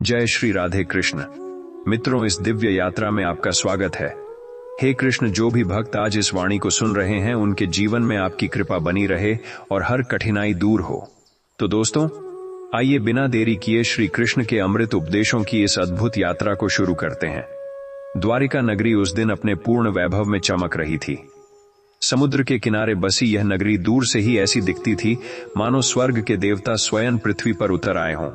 जय श्री राधे कृष्ण। मित्रों, इस दिव्य यात्रा में आपका स्वागत है। हे कृष्ण, जो भी भक्त आज इस वाणी को सुन रहे हैं उनके जीवन में आपकी कृपा बनी रहे और हर कठिनाई दूर हो। तो दोस्तों, आइए बिना देरी किए श्री कृष्ण के अमृत उपदेशों की इस अद्भुत यात्रा को शुरू करते हैं। द्वारिका नगरी उस दिन अपने पूर्ण वैभव में चमक रही थी। समुद्र के किनारे बसी यह नगरी दूर से ही ऐसी दिखती थी मानो स्वर्ग के देवता स्वयं पृथ्वी पर उतर आए हों।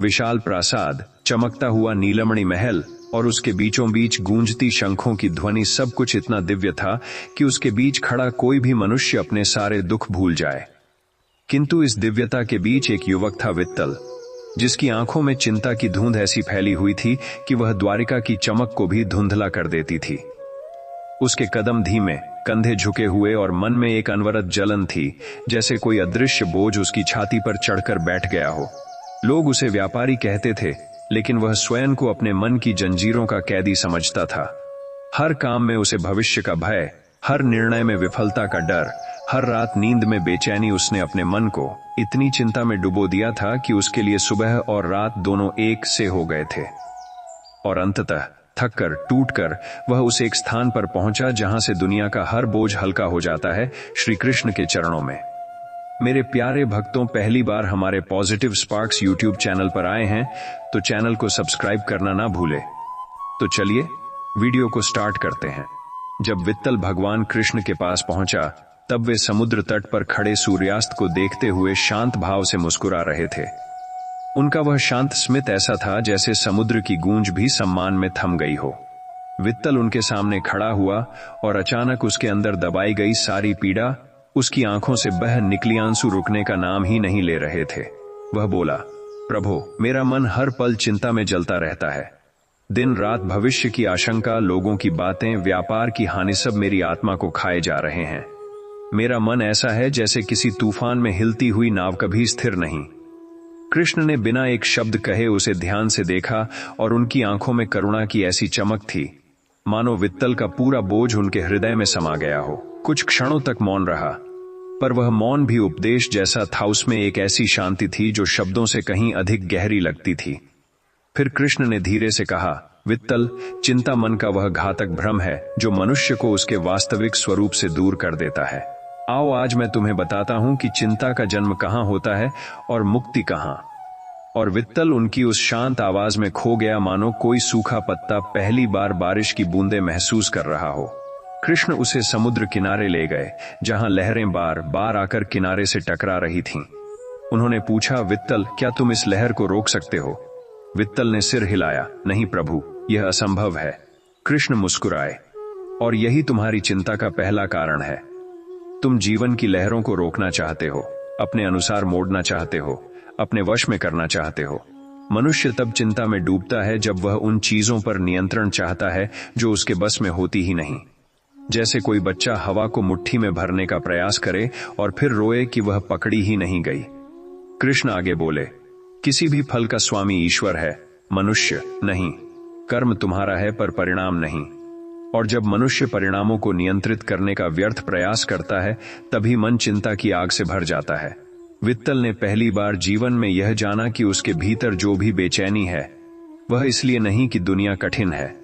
विशाल प्रासाद, चमकता हुआ नीलमणि महल और उसके बीचों बीच गूंजती शंखों की ध्वनि, सब कुछ इतना दिव्य था कि उसके बीच खड़ा कोई भी मनुष्य अपने सारे दुख भूल जाए। किंतु इस दिव्यता के बीच एक युवक था, वित्तल, जिसकी आंखों में चिंता की धुंध ऐसी फैली हुई थी कि वह द्वारिका की चमक को भी धुंधला कर देती थी। उसके कदम धीमे, कंधे झुके हुए और मन में एक अनवरत जलन थी, जैसे कोई अदृश्य बोझ उसकी छाती पर चढ़कर बैठ गया हो। लोग उसे व्यापारी कहते थे, लेकिन वह स्वयं को अपने मन की जंजीरों का कैदी समझता था। हर काम में उसे भविष्य का भय, हर निर्णय में विफलता का डर, हर रात नींद में बेचैनी, उसने अपने मन को इतनी चिंता में डुबो दिया था कि उसके लिए सुबह और रात दोनों एक से हो गए थे। और अंततः थककर, टूटकर वह उस एक स्थान पर पहुंचा जहां से दुनिया का हर बोझ हल्का हो जाता है, श्री कृष्ण के चरणों में। मेरे प्यारे भक्तों, पहली बार हमारे पॉजिटिव स्पार्क्स यूट्यूब चैनल पर आए हैं तो चैनल को सब्सक्राइब करना ना भूले। तो चलिए वीडियो को स्टार्ट करते हैं। जब वित्तल भगवान कृष्ण के पास पहुंचा तब वे समुद्र तट पर खड़े सूर्यास्त को देखते हुए शांत भाव से मुस्कुरा रहे थे। उनका वह शांत स्मित ऐसा था जैसे समुद्र की गूंज भी सम्मान में थम गई हो। वित्तल उनके सामने खड़ा हुआ और अचानक उसके अंदर दबाई गई सारी पीड़ा, उसकी आंखों से बह निकली आंसू रुकने का नाम ही नहीं ले रहे थे। वह बोला, प्रभु, मेरा मन हर पल चिंता में जलता रहता है। दिन रात भविष्य की आशंका, लोगों की बातें, व्यापार की हानि, सब मेरी आत्मा को खाए जा रहे हैं। मेरा मन ऐसा है जैसे किसी तूफान में हिलती हुई नाव, कभी स्थिर नहीं। कृष्ण ने बिना एक शब्द कहे उसे ध्यान से देखा और उनकी आंखों में करुणा की ऐसी चमक थी मानो वित्तल का पूरा बोझ उनके हृदय में समा गया हो। कुछ क्षणों तक मौन रहा, पर वह मौन भी उपदेश जैसा था। उसमें एक ऐसी शांति थी जो शब्दों से कहीं अधिक गहरी लगती थी। फिर कृष्ण ने धीरे से कहा, वित्तल, चिंता मन का वह घातक भ्रम है जो मनुष्य को उसके वास्तविक स्वरूप से दूर कर देता है। आओ आज मैं तुम्हें बताता हूं कि चिंता का जन्म कहां होता है और मुक्ति कहां। और वित्तल उनकी उस शांत आवाज में खो गया मानो कोई सूखा पत्ता पहली बार बारिश की बूंदें महसूस कर रहा हो। कृष्ण उसे समुद्र किनारे ले गए जहां लहरें बार बार आकर किनारे से टकरा रही थीं। उन्होंने पूछा, वित्तल, क्या तुम इस लहर को रोक सकते हो? वित्तल ने सिर हिलाया, नहीं प्रभु, यह असंभव है। कृष्ण मुस्कुराए, और यही तुम्हारी चिंता का पहला कारण है। तुम जीवन की लहरों को रोकना चाहते हो, अपने अनुसार मोड़ना चाहते हो, अपने वश में करना चाहते हो। मनुष्य तब चिंता में डूबता है जब वह उन चीजों पर नियंत्रण चाहता है जो उसके बस में होती ही नहीं। जैसे कोई बच्चा हवा को मुट्ठी में भरने का प्रयास करे और फिर रोए कि वह पकड़ी ही नहीं गई। कृष्ण आगे बोले, किसी भी फल का स्वामी ईश्वर है, मनुष्य नहीं। कर्म तुम्हारा है पर परिणाम नहीं। और जब मनुष्य परिणामों को नियंत्रित करने का व्यर्थ प्रयास करता है तभी मन चिंता की आग से भर जाता है। वित्तल ने पहली बार जीवन में यह जाना कि उसके भीतर जो भी बेचैनी है वह इसलिए नहीं कि दुनिया कठिन है,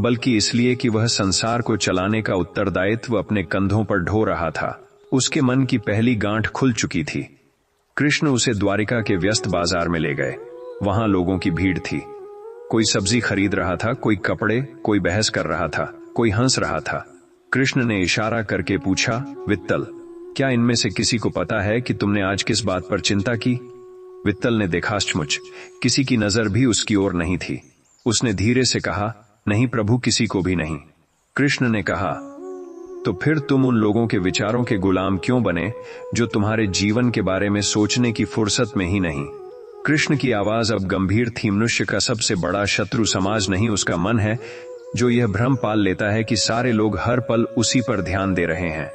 बल्कि इसलिए कि वह संसार को चलाने का उत्तरदायित्व अपने कंधों पर ढो रहा था। उसके मन की पहली गांठ खुल चुकी थी। कृष्ण उसे द्वारिका के व्यस्त बाजार में ले गए। वहां लोगों की भीड़ थी। कोई सब्जी खरीद रहा था, कोई कपड़े, कोई बहस कर रहा था, कोई हंस रहा था। कृष्ण ने इशारा करके पूछा, वित्तल, क्या इनमें से किसी को पता है कि तुमने आज किस बात पर चिंता की? वित्तल ने देखा, सचमुच किसी की नजर भी उसकी ओर नहीं थी। उसने धीरे से कहा, नहीं प्रभु, किसी को भी नहीं। कृष्ण ने कहा, तो फिर तुम उन लोगों के विचारों के गुलाम क्यों बने जो तुम्हारे जीवन के बारे में सोचने की फुर्सत में ही नहीं? कृष्ण की आवाज अब गंभीर थी। मनुष्य का सबसे बड़ा शत्रु समाज नहीं, उसका मन है, जो यह भ्रम पाल लेता है कि सारे लोग हर पल उसी पर ध्यान दे रहे हैं,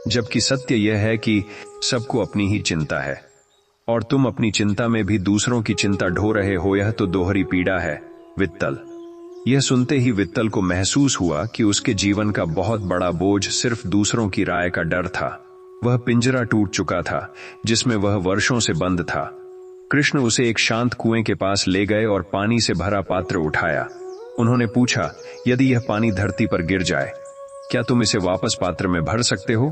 जबकि सत्य यह है कि सबको अपनी ही चिंता है और तुम अपनी चिंता में भी दूसरों की चिंता ढो रहे हो। यह तो दोहरी पीड़ा है, वित्तल। यह सुनते ही वित्तल को महसूस हुआ कि उसके जीवन का बहुत बड़ा बोझ सिर्फ दूसरों की राय का डर था। वह पिंजरा टूट चुका था जिसमें वह वर्षों से बंद था। कृष्ण उसे एक शांत कुएं के पास ले गए और पानी से भरा पात्र उठाया। उन्होंने पूछा, यदि यह पानी धरती पर गिर जाए, क्या तुम इसे वापस पात्र में भर सकते हो?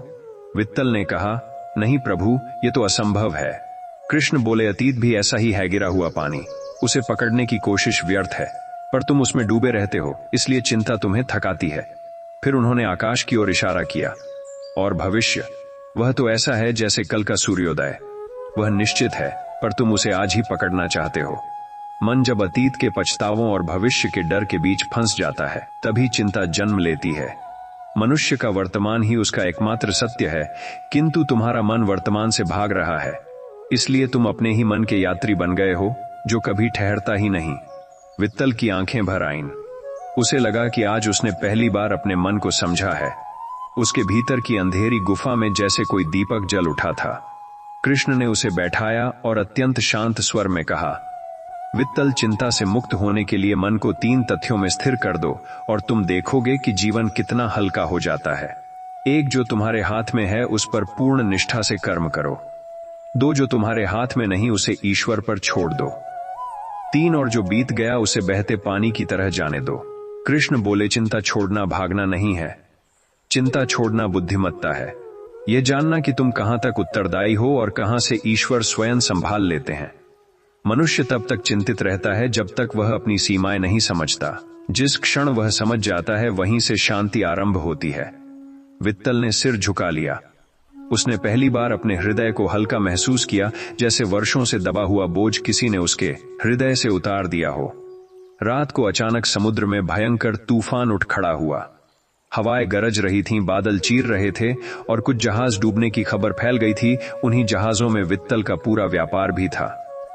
वित्तल ने कहा, नहीं प्रभु, ये तो असंभव है। कृष्ण बोले, अतीत भी ऐसा ही है, गिरा हुआ पानी, उसे पकड़ने की कोशिश व्यर्थ है, पर तुम उसमें डूबे रहते हो, इसलिए चिंता तुम्हें थकाती है। फिर उन्होंने आकाश की ओर इशारा किया, और भविष्य, वह तो ऐसा है जैसे कल का सूर्योदय, वह निश्चित है, पर तुम उसे आज ही पकड़ना चाहते हो। मन जब अतीत के पछतावों और भविष्य के डर के बीच फंस जाता है, तभी चिंता जन्म लेती है। मनुष्य का वर्तमान ही उसका एकमात्र सत्य है, किंतु तुम्हारा मन वर्तमान से भाग रहा है, इसलिए तुम अपने ही मन के यात्री बन गए हो, जो कभी ठहरता ही नहीं। वित्तल की आंखें भर आईं। उसे लगा कि आज उसने पहली बार अपने मन को समझा है। उसके भीतर की अंधेरी गुफा में जैसे कोई दीपक जल उठा था। कृष्ण ने उसे बैठाया और अत्यंत शांत स्वर में कहा, वित्तल, चिंता से मुक्त होने के लिए मन को 3 तथ्यों में स्थिर कर दो और तुम देखोगे कि जीवन कितना हल्का हो जाता है। 1, जो तुम्हारे हाथ में है उस पर पूर्ण निष्ठा से कर्म करो। 2, जो तुम्हारे हाथ में नहीं उसे ईश्वर पर छोड़ दो। 3, और जो बीत गया उसे बहते पानी की तरह जाने दो। कृष्ण बोले, चिंता छोड़ना भागना नहीं है, चिंता छोड़ना बुद्धिमत्ता है। यह जानना कि तुम कहां तक उत्तरदायी हो और कहां से ईश्वर स्वयं संभाल लेते हैं। मनुष्य तब तक चिंतित रहता है जब तक वह अपनी सीमाएं नहीं समझता। जिस क्षण वह समझ जाता है, वहीं से शांति आरंभ होती है। वित्तल ने सिर झुका लिया। उसने पहली बार अपने हृदय को हल्का महसूस किया, जैसे वर्षों से दबा हुआ बोझ किसी ने उसके हृदय से उतार दिया हो। रात को अचानक समुद्र में भयंकर तूफान उठ खड़ा हुआ। हवाएं गरज रही थीं, बादल चीर रहे थे और कुछ जहाज डूबने की खबर फैल गई थी। उन्हीं जहाजों में वित्तल का पूरा व्यापार भी था।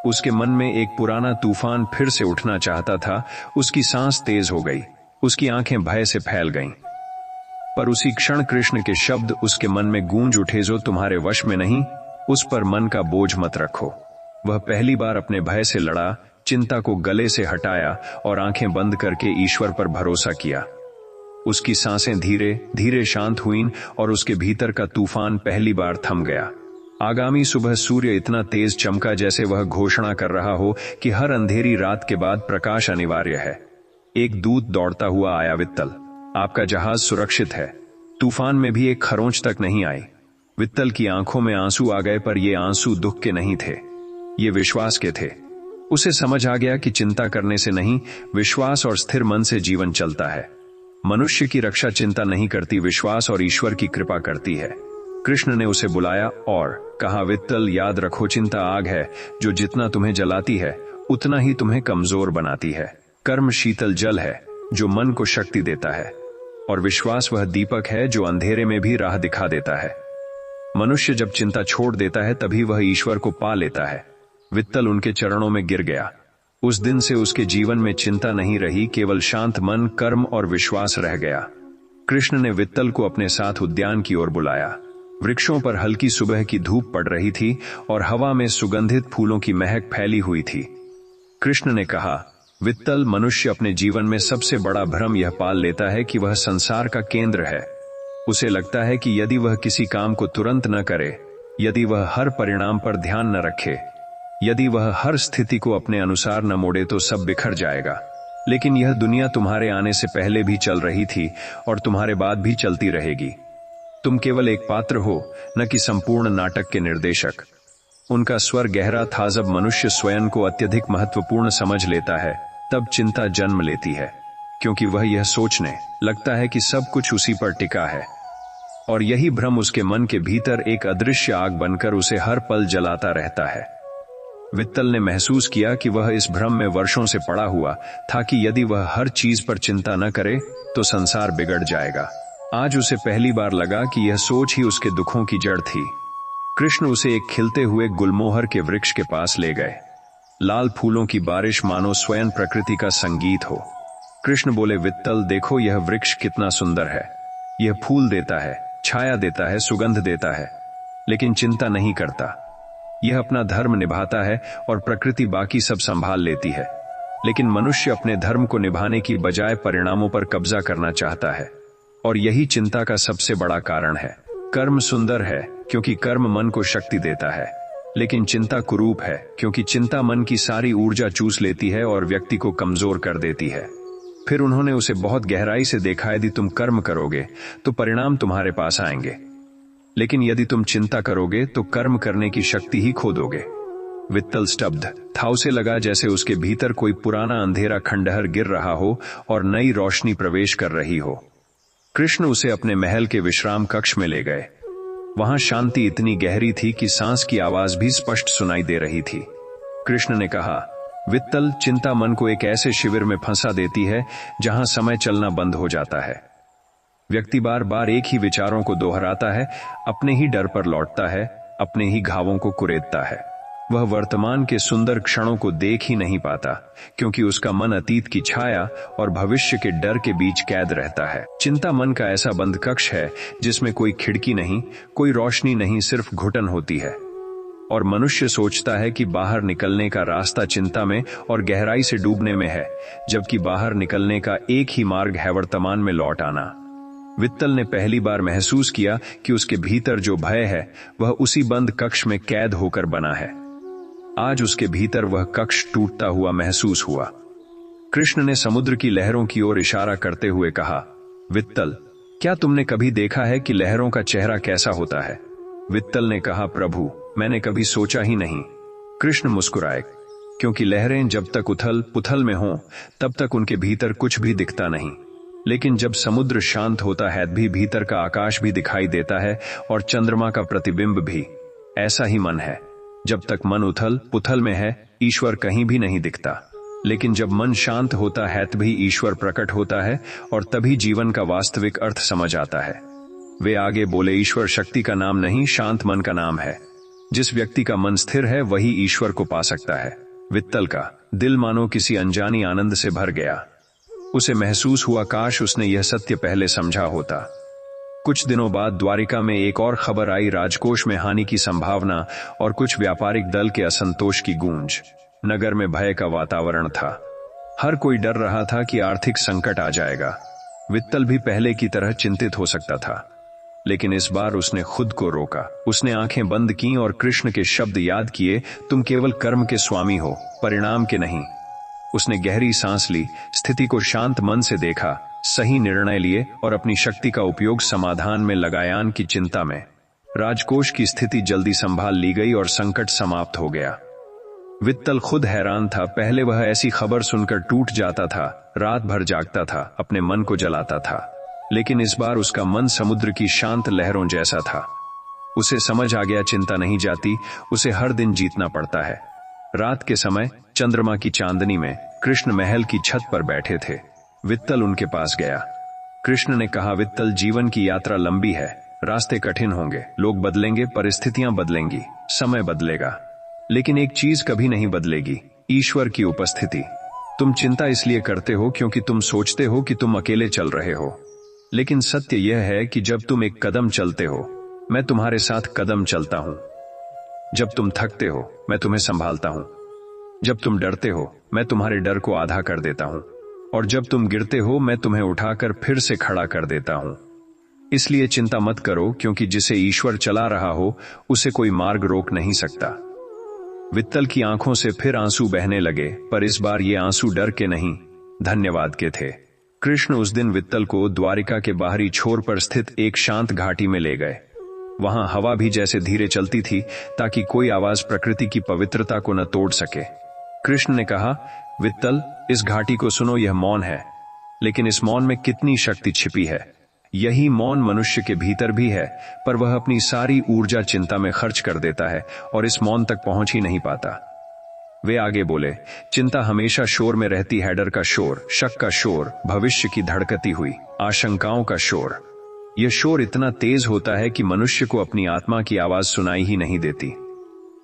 उसके मन में एक पुराना तूफान फिर से उठना चाहता था। उसकी सांस तेज हो गई, उसकी आंखें भय से फैल गईं। पर उसी क्षण कृष्ण के शब्द उसके मन में गूंज उठे, जो तुम्हारे वश में नहीं, उस पर मन का बोझ मत रखो। वह पहली बार अपने भय से लड़ा, चिंता को गले से हटाया और आंखें बंद करके ईश्वर पर भरोसा किया। उसकी सांसें धीरे धीरे शांत हुईं और उसके भीतर का तूफान पहली बार थम गया। आगामी सुबह सूर्य इतना तेज चमका जैसे वह घोषणा कर रहा हो कि हर अंधेरी रात के बाद प्रकाश अनिवार्य है। एक दूत दौड़ता हुआ आया, वित्तल, आपका जहाज सुरक्षित है। तूफान में भी एक खरोंच तक नहीं आई। वित्तल की आंखों में आंसू आ गए, पर ये आंसू दुख के नहीं थे, ये विश्वास के थे। उसे समझ आ गया कि चिंता करने से नहीं, विश्वास और स्थिर मन से जीवन चलता है। मनुष्य की रक्षा चिंता नहीं करती, विश्वास और ईश्वर की कृपा करती है। कृष्ण ने उसे बुलाया और कहा, वित्तल, याद रखो, चिंता आग है जो जितना तुम्हें जलाती है उतना ही तुम्हें कमजोर बनाती है। कर्म शीतल जल है जो मन को शक्ति देता है, और विश्वास वह दीपक है जो अंधेरे में भी राह दिखा देता है। मनुष्य जब चिंता छोड़ देता है तभी वह ईश्वर को पा लेता है। वित्तल उनके चरणों में गिर गया। उस दिन से उसके जीवन में चिंता नहीं रही, केवल शांत मन, कर्म और विश्वास रह गया। कृष्ण ने वित्तल को अपने साथ उद्यान की ओर बुलाया। वृक्षों पर हल्की सुबह की धूप पड़ रही थी और हवा में सुगंधित फूलों की महक फैली हुई थी। कृष्ण ने कहा, वित्तल, मनुष्य अपने जीवन में सबसे बड़ा भ्रम यह पाल लेता है कि वह संसार का केंद्र है। उसे लगता है कि यदि वह किसी काम को तुरंत न करे, यदि वह हर परिणाम पर ध्यान न रखे, यदि वह हर स्थिति को अपने अनुसार न मोड़े, तो सब बिखर जाएगा। लेकिन यह दुनिया तुम्हारे आने से पहले भी चल रही थी और तुम्हारे बाद भी चलती रहेगी। तुम केवल एक पात्र हो, न कि संपूर्ण नाटक के निर्देशक। उनका स्वर गहरा था। जब मनुष्य स्वयं को अत्यधिक महत्वपूर्ण समझ लेता है, तब चिंता जन्म लेती है, क्योंकि वह यह सोचने लगता है कि सब कुछ उसी पर टिका है। और यही भ्रम उसके मन के भीतर एक अदृश्य आग बनकर उसे हर पल जलाता रहता है। वित्तल ने महसूस किया कि वह इस भ्रम में वर्षों से पड़ा हुआ था कि यदि वह हर चीज पर चिंता न करे तो संसार बिगड़ जाएगा। आज उसे पहली बार लगा कि यह सोच ही उसके दुखों की जड़ थी। कृष्ण उसे एक खिलते हुए गुलमोहर के वृक्ष के पास ले गए। लाल फूलों की बारिश मानो स्वयं प्रकृति का संगीत हो। कृष्ण बोले, वित्तल, देखो यह वृक्ष कितना सुंदर है। यह फूल देता है, छाया देता है, सुगंध देता है, लेकिन चिंता नहीं करता। यह अपना धर्म निभाता है और प्रकृति बाकी सब संभाल लेती है। लेकिन मनुष्य अपने धर्म को निभाने की बजाय परिणामों पर कब्जा करना चाहता है, और यही चिंता का सबसे बड़ा कारण है। कर्म सुंदर है क्योंकि कर्म मन को शक्ति देता है, लेकिन चिंता कुरूप है, क्योंकि चिंता मन की सारी ऊर्जा चूस लेती है और व्यक्ति को कमजोर कर देती है। फिर उन्होंने उसे बहुत गहराई से देखा, यदि तुम कर्म करोगे तो परिणाम तुम्हारे पास आएंगे, लेकिन यदि तुम चिंता करोगे तो कर्म करने की शक्ति ही खो दोगे। वित्तल स्तब्ध था, उसे लगा जैसे उसके भीतर कोई पुराना अंधेरा खंडहर गिर रहा हो और नई रोशनी प्रवेश कर रही हो। कृष्ण उसे अपने महल के विश्राम कक्ष में ले गए। वहां शांति इतनी गहरी थी कि सांस की आवाज भी स्पष्ट सुनाई दे रही थी। कृष्ण ने कहा, वित्तल, चिंता मन को एक ऐसे शिविर में फंसा देती है जहां समय चलना बंद हो जाता है। व्यक्ति बार बार एक ही विचारों को दोहराता है, अपने ही डर पर लौटता है, अपने ही घावों को कुरेदता है। वह वर्तमान के सुंदर क्षणों को देख ही नहीं पाता, क्योंकि उसका मन अतीत की छाया और भविष्य के डर के बीच कैद रहता है। चिंता मन का ऐसा बंद कक्ष है जिसमें कोई खिड़की नहीं, कोई रोशनी नहीं, सिर्फ घुटन होती है। और मनुष्य सोचता है कि बाहर निकलने का रास्ता चिंता में और गहराई से डूबने में है, जबकि बाहर निकलने का एक ही मार्ग है, वर्तमान में लौट आना। वित्तल ने पहली बार महसूस किया कि उसके भीतर जो भय है वह उसी बंद कक्ष में कैद होकर बना है। आज उसके भीतर वह कक्ष टूटता हुआ महसूस हुआ। कृष्ण ने समुद्र की लहरों की ओर इशारा करते हुए कहा, वित्तल, क्या तुमने कभी देखा है कि लहरों का चेहरा कैसा होता है? वित्तल ने कहा, प्रभु, मैंने कभी सोचा ही नहीं। कृष्ण मुस्कुराए, क्योंकि लहरें जब तक उथल पुथल में हों तब तक उनके भीतर कुछ भी दिखता नहीं, लेकिन जब समुद्र शांत होता है भी भीतर का आकाश भी दिखाई देता है और चंद्रमा का प्रतिबिंब भी। ऐसा ही मन है, जब तक मन उथल पुथल में है ईश्वर कहीं भी नहीं दिखता, लेकिन जब मन शांत होता है तभी ईश्वर प्रकट होता है और तभी जीवन का वास्तविक अर्थ समझ आता है। वे आगे बोले, ईश्वर शक्ति का नाम नहीं, शांत मन का नाम है। जिस व्यक्ति का मन स्थिर है वही ईश्वर को पा सकता है। वित्तल का दिल मानो किसी अनजानी आनंद से भर गया। उसे महसूस हुआ, काश उसने यह सत्य पहले समझा होता। कुछ दिनों बाद द्वारिका में एक और खबर आई, राजकोष में हानि की संभावना और कुछ व्यापारिक दल के असंतोष की गूंज। नगर में भय का वातावरण था। हर कोई डर रहा था कि आर्थिक संकट आ जाएगा। वित्तल भी पहले की तरह चिंतित हो सकता था, लेकिन इस बार उसने खुद को रोका। उसने आंखें बंद की और कृष्ण के शब्द याद किए, तुम केवल कर्म के स्वामी हो, परिणाम के नहीं। उसने गहरी सांस ली, स्थिति को शांत मन से देखा, सही निर्णय लिए और अपनी शक्ति का उपयोग समाधान में लगायान की चिंता में। राजकोष की स्थिति जल्दी संभाल ली गई और संकट समाप्त हो गया। वित्तल खुद हैरान था। पहले वह ऐसी खबर सुनकर टूट जाता था, रात भर जागता था, अपने मन को जलाता था, लेकिन इस बार उसका मन समुद्र की शांत लहरों जैसा था। उसे समझ आ गया, चिंता नहीं जाती, उसे हर दिन जीतना पड़ता है। रात के समय चंद्रमा की चांदनी में कृष्ण महल की छत पर बैठे थे। वित्तल उनके पास गया। कृष्ण ने कहा, वित्तल, जीवन की यात्रा लंबी है, रास्ते कठिन होंगे, लोग बदलेंगे, परिस्थितियां बदलेंगी, समय बदलेगा, लेकिन एक चीज कभी नहीं बदलेगी, ईश्वर की उपस्थिति। तुम चिंता इसलिए करते हो क्योंकि तुम सोचते हो कि तुम अकेले चल रहे हो, लेकिन सत्य यह है कि जब तुम एक कदम चलते हो, मैं तुम्हारे साथ कदम चलता हूं। जब तुम थकते हो, मैं तुम्हें संभालता हूं। जब तुम डरते हो, मैं तुम्हारे डर को आधा कर देता हूं, और जब तुम गिरते हो, मैं तुम्हें उठाकर फिर से खड़ा कर देता हूं। इसलिए चिंता मत करो, क्योंकि जिसे ईश्वर चला रहा हो उसे कोई मार्ग रोक नहीं सकता। वित्तल की आंखों से फिर आंसू बहने लगे, पर इस बार ये आंसू डर के नहीं, धन्यवाद के थे। कृष्ण उस दिन वित्तल को द्वारिका के बाहरी छोर पर स्थित एक शांत घाटी में ले गए। वहां हवा भी जैसे धीरे चलती थी, ताकि कोई आवाज प्रकृति की पवित्रता को न तोड़ सके। कृष्ण ने कहा, वित्तल, इस घाटी को सुनो, यह मौन है, लेकिन इस मौन में कितनी शक्ति छिपी है। यही मौन मनुष्य के भीतर भी है, पर वह अपनी सारी ऊर्जा चिंता में खर्च कर देता है और इस मौन तक पहुंच ही नहीं पाता। वे आगे बोले, चिंता हमेशा शोर में रहती है, डर का शोर, शक का शोर, भविष्य की धड़कती हुई आशंकाओं का शोर। यह शोर इतना तेज होता है कि मनुष्य को अपनी आत्मा की आवाज सुनाई ही नहीं देती।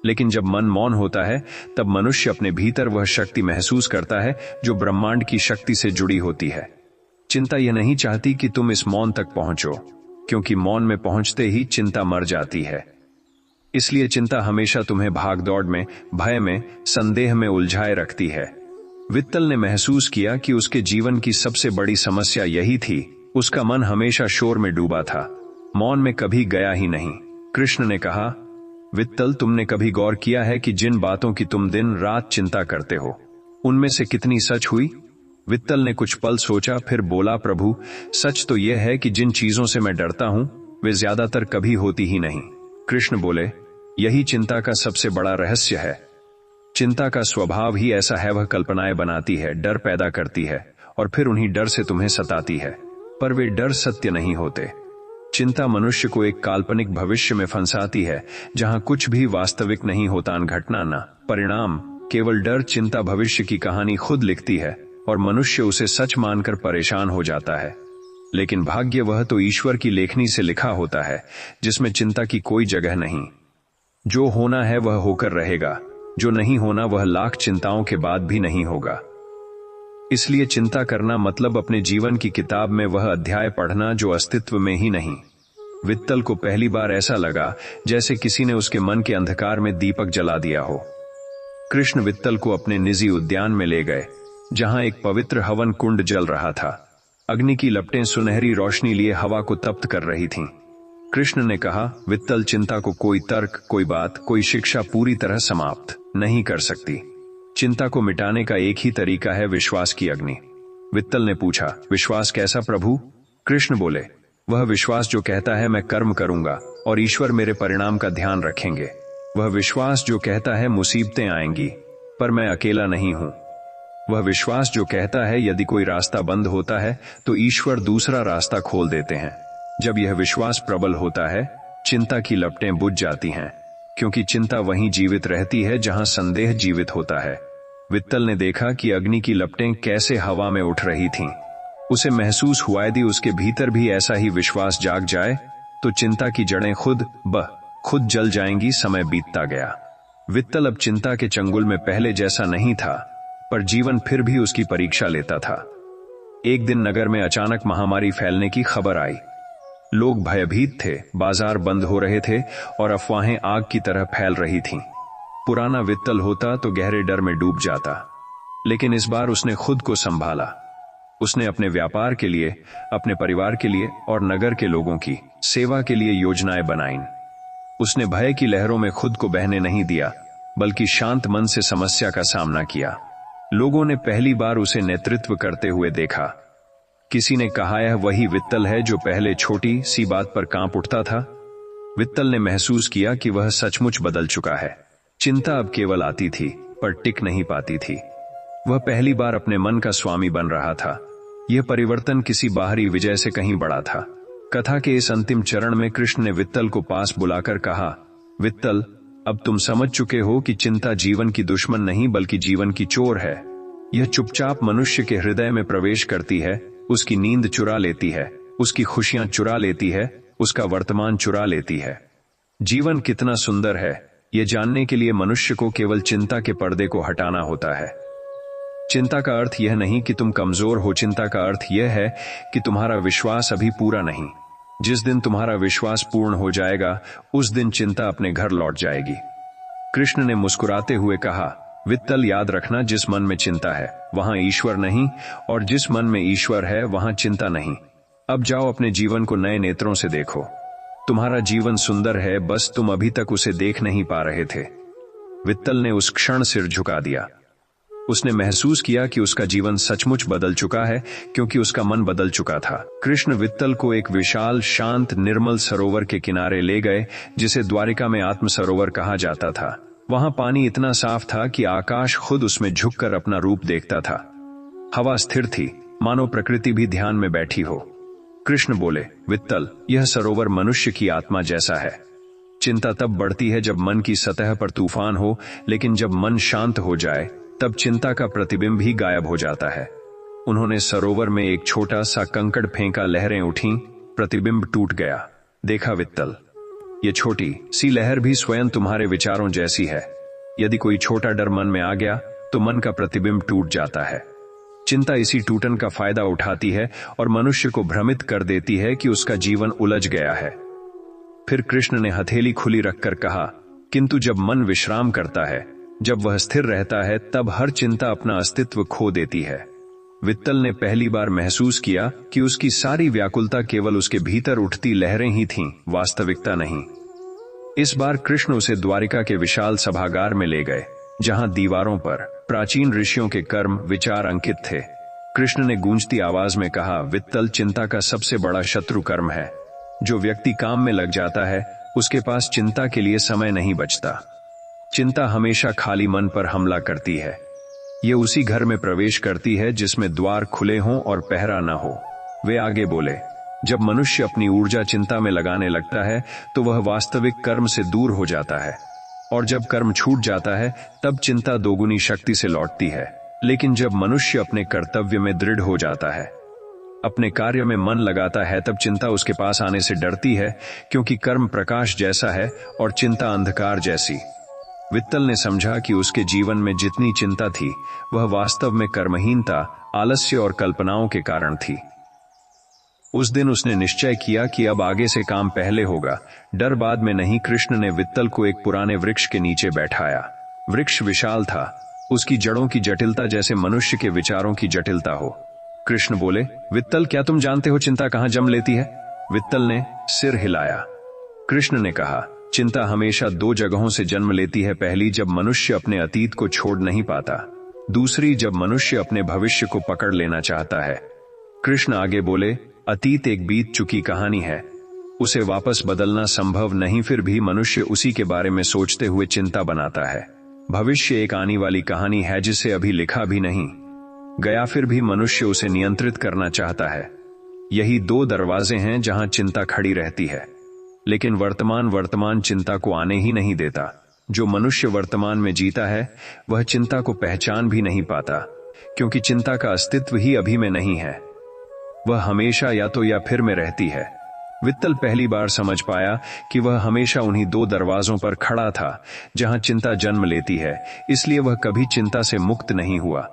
लेकिन जब मन मौन होता है, तब मनुष्य अपने भीतर वह शक्ति महसूस करता है जो ब्रह्मांड की शक्ति से जुड़ी होती है। चिंता यह नहीं चाहती कि तुम इस मौन तक पहुंचो, क्योंकि मौन में पहुंचते ही चिंता मर जाती है। इसलिए चिंता हमेशा तुम्हें भागदौड़ में, भय में, संदेह में उलझाए रखती है। वित्तल ने महसूस किया कि उसके जीवन की सबसे बड़ी समस्या यही थी, उसका मन हमेशा शोर में डूबा था, मौन में कभी गया ही नहीं। कृष्ण ने कहा, वित्तल, तुमने कभी गौर किया है कि जिन बातों की तुम दिन रात चिंता करते हो उनमें से कितनी सच हुई? वित्तल ने कुछ पल सोचा, फिर बोला, प्रभु, सच तो यह है कि जिन चीजों से मैं डरता हूं वे ज्यादातर कभी होती ही नहीं। कृष्ण बोले, यही चिंता का सबसे बड़ा रहस्य है। चिंता का स्वभाव ही ऐसा है, वह कल्पनाएं बनाती है, डर पैदा करती है और फिर उन्हीं डर से तुम्हें सताती है, पर वे डर सत्य नहीं होते। चिंता मनुष्य को एक काल्पनिक भविष्य में फंसाती है जहां कुछ भी वास्तविक नहीं होता, न घटना न परिणाम, केवल डर। चिंता भविष्य की कहानी खुद लिखती है और मनुष्य उसे सच मानकर परेशान हो जाता है। लेकिन भाग्य, वह तो ईश्वर की लेखनी से लिखा होता है जिसमें चिंता की कोई जगह नहीं। जो होना है वह होकर रहेगा, जो नहीं होना वह लाख चिंताओं के बाद भी नहीं होगा। इसलिए चिंता करना मतलब अपने जीवन की किताब में वह अध्याय पढ़ना जो अस्तित्व में ही नहीं। वित्तल को पहली बार ऐसा लगा जैसे किसी ने उसके मन के अंधकार में दीपक जला दिया हो। कृष्ण वित्तल को अपने निजी उद्यान में ले गए जहां एक पवित्र हवन कुंड जल रहा था। अग्नि की लपटें सुनहरी रोशनी लिए हवा को तप्त कर रही थीं। कृष्ण ने कहा, वित्तल, चिंता को कोई तर्क, कोई बात, कोई शिक्षा पूरी तरह समाप्त नहीं कर सकती। चिंता को मिटाने का एक ही तरीका है, विश्वास की अग्नि। वित्तल ने पूछा, विश्वास कैसा प्रभु? कृष्ण बोले, वह विश्वास जो कहता है मैं कर्म करूंगा और ईश्वर मेरे परिणाम का ध्यान रखेंगे। वह विश्वास जो कहता है मुसीबतें आएंगी पर मैं अकेला नहीं हूं। वह विश्वास जो कहता है यदि कोई रास्ता बंद होता है तो ईश्वर दूसरा रास्ता खोल देते हैं। जब यह विश्वास प्रबल होता है, चिंता की लपटें बुझ जाती हैं, क्योंकि चिंता वहीं जीवित रहती है जहां संदेह जीवित होता है। वित्तल ने देखा कि अग्नि की लपटें कैसे हवा में उठ रही थीं। उसे महसूस हुआ यदि उसके भीतर भी ऐसा ही विश्वास जाग जाए तो चिंता की जड़ें खुद जल जाएंगी। समय बीतता गया। वित्तल अब चिंता के चंगुल में पहले जैसा नहीं था, पर जीवन फिर भी उसकी परीक्षा लेता था। एक दिन नगर में अचानक महामारी फैलने की खबर आई। लोग भयभीत थे, बाजार बंद हो रहे थे और अफवाहें आग की तरह फैल रही थीं। पुराना वित्तल होता तो गहरे डर में डूब जाता, लेकिन इस बार उसने खुद को संभाला। उसने अपने व्यापार के लिए, अपने परिवार के लिए और नगर के लोगों की सेवा के लिए योजनाएं बनाईं। उसने भय की लहरों में खुद को बहने नहीं दिया, बल्कि शांत मन से समस्या का सामना किया। लोगों ने पहली बार उसे नेतृत्व करते हुए देखा। किसी ने कहा, यह वही वित्तल है जो पहले छोटी सी बात पर कांप उठता था। वित्तल ने महसूस किया कि वह सचमुच बदल चुका है। चिंता अब केवल आती थी पर टिक नहीं पाती थी। वह पहली बार अपने मन का स्वामी बन रहा था। यह परिवर्तन किसी बाहरी विजय से कहीं बड़ा था। कथा के इस अंतिम चरण में कृष्ण ने वित्तल को पास बुलाकर कहा, वित्तल, अब तुम समझ चुके हो कि चिंता जीवन की दुश्मन नहीं बल्कि जीवन की चोर है। यह चुपचाप मनुष्य के हृदय में प्रवेश करती है, उसकी नींद चुरा लेती है, उसकी खुशियां चुरा लेती है, उसका वर्तमान चुरा लेती है। जीवन कितना सुंदर है, यह जानने के लिए मनुष्य को केवल चिंता के पर्दे को हटाना होता है। चिंता का अर्थ यह नहीं कि तुम कमजोर हो, चिंता का अर्थ यह है कि तुम्हारा विश्वास अभी पूरा नहीं। जिस दिन तुम्हारा विश्वास पूर्ण हो जाएगा, उस दिन चिंता अपने घर लौट जाएगी। कृष्ण ने मुस्कुराते हुए कहा, वित्तल, याद रखना, जिस मन में चिंता है वहां ईश्वर नहीं, और जिस मन में ईश्वर है वहां चिंता नहीं। अब जाओ, अपने जीवन को नए नेत्रों से देखो। तुम्हारा जीवन सुंदर है, बस तुम अभी तक उसे देख नहीं पा रहे थे। वित्तल ने उस क्षण सिर झुका दिया। उसने महसूस किया कि उसका जीवन सचमुच बदल चुका है, क्योंकि उसका मन बदल चुका था। कृष्ण वित्तल को एक विशाल, शांत, निर्मल सरोवर के किनारे ले गए, जिसे द्वारिका में आत्म सरोवर कहा जाता था। वहां पानी इतना साफ था कि आकाश खुद उसमें झुककर अपना रूप देखता था। हवा स्थिर थी, मानो प्रकृति भी ध्यान में बैठी हो। कृष्ण बोले, वित्तल, यह सरोवर मनुष्य की आत्मा जैसा है। चिंता तब बढ़ती है जब मन की सतह पर तूफान हो, लेकिन जब मन शांत हो जाए तब चिंता का प्रतिबिंब ही गायब हो जाता है। उन्होंने सरोवर में एक छोटा सा कंकड़ फेंका, लहरें उठीं, प्रतिबिंब टूट गया। देखा वित्तल, ये छोटी सी लहर भी स्वयं तुम्हारे विचारों जैसी है। यदि कोई छोटा डर मन में आ गया तो मन का प्रतिबिंब टूट जाता है। चिंता इसी टूटन का फायदा उठाती है और मनुष्य को भ्रमित कर देती है कि उसका जीवन उलझ गया है। फिर कृष्ण ने हथेली खुली रखकर कहा, किंतु जब मन विश्राम करता है, जब वह स्थिर रहता है, तब हर चिंता अपना अस्तित्व खो देती है। वित्तल ने पहली बार महसूस किया कि उसकी सारी व्याकुलता केवल उसके भीतर उठती लहरें ही थीं, वास्तविकता नहीं। इस बार कृष्ण उसे द्वारिका के विशाल सभागार में ले गए, जहां दीवारों पर प्राचीन ऋषियों के कर्म विचार अंकित थे। कृष्ण ने गूंजती आवाज में कहा, वित्तल, चिंता का सबसे बड़ा शत्रु कर्म है। जो व्यक्ति काम में लग जाता है, उसके पास चिंता के लिए समय नहीं बचता। चिंता हमेशा खाली मन पर हमला करती है। ये उसी घर में प्रवेश करती है जिसमें द्वार खुले हों और पहरा न हो। वे आगे बोले, जब मनुष्य अपनी ऊर्जा चिंता में लगाने लगता है तो वह वास्तविक कर्म से दूर हो जाता है, और जब कर्म छूट जाता है तब चिंता दोगुनी शक्ति से लौटती है। लेकिन जब मनुष्य अपने कर्तव्य में दृढ़ हो जाता है, अपने कार्य में मन लगाता है, तब चिंता उसके पास आने से डरती है, क्योंकि कर्म प्रकाश जैसा है और चिंता अंधकार जैसी। वित्तल ने समझा कि उसके जीवन में जितनी चिंता थी वह वास्तव में कर्महीनता, आलस्य और कल्पनाओं के कारण थी। उस दिन उसने निश्चय किया कि अब आगे से काम पहले होगा, डर बाद में नहीं। कृष्ण ने वित्तल को एक पुराने वृक्ष के नीचे बैठाया। वृक्ष विशाल था, उसकी जड़ों की जटिलता जैसे मनुष्य के विचारों की जटिलता हो। कृष्ण बोले, वित्तल, क्या तुम जानते हो चिंता कहां जन्म लेती है? वित्तल ने सिर हिलाया। कृष्ण ने कहा, चिंता हमेशा दो जगहों से जन्म लेती है। पहली, जब मनुष्य अपने अतीत को छोड़ नहीं पाता। दूसरी, जब मनुष्य अपने भविष्य को पकड़ लेना चाहता है। कृष्ण आगे बोले, अतीत एक बीत चुकी कहानी है, उसे वापस बदलना संभव नहीं, फिर भी मनुष्य उसी के बारे में सोचते हुए चिंता बनाता है। भविष्य एक आने वाली कहानी है जिसे अभी लिखा भी नहीं गया, फिर भी मनुष्य उसे नियंत्रित करना चाहता है। यही दो दरवाजे हैं जहां चिंता खड़ी रहती है। लेकिन वर्तमान चिंता को आने ही नहीं देता। जो मनुष्य वर्तमान में जीता है वह चिंता को पहचान भी नहीं पाता, क्योंकि चिंता का अस्तित्व ही अभी में नहीं है। वह हमेशा या तो या फिर में रहती है। वित्तल पहली बार समझ पाया कि वह हमेशा उन्हीं दो दरवाजों पर खड़ा था जहां चिंता जन्म लेती है, इसलिए वह कभी चिंता से मुक्त नहीं हुआ।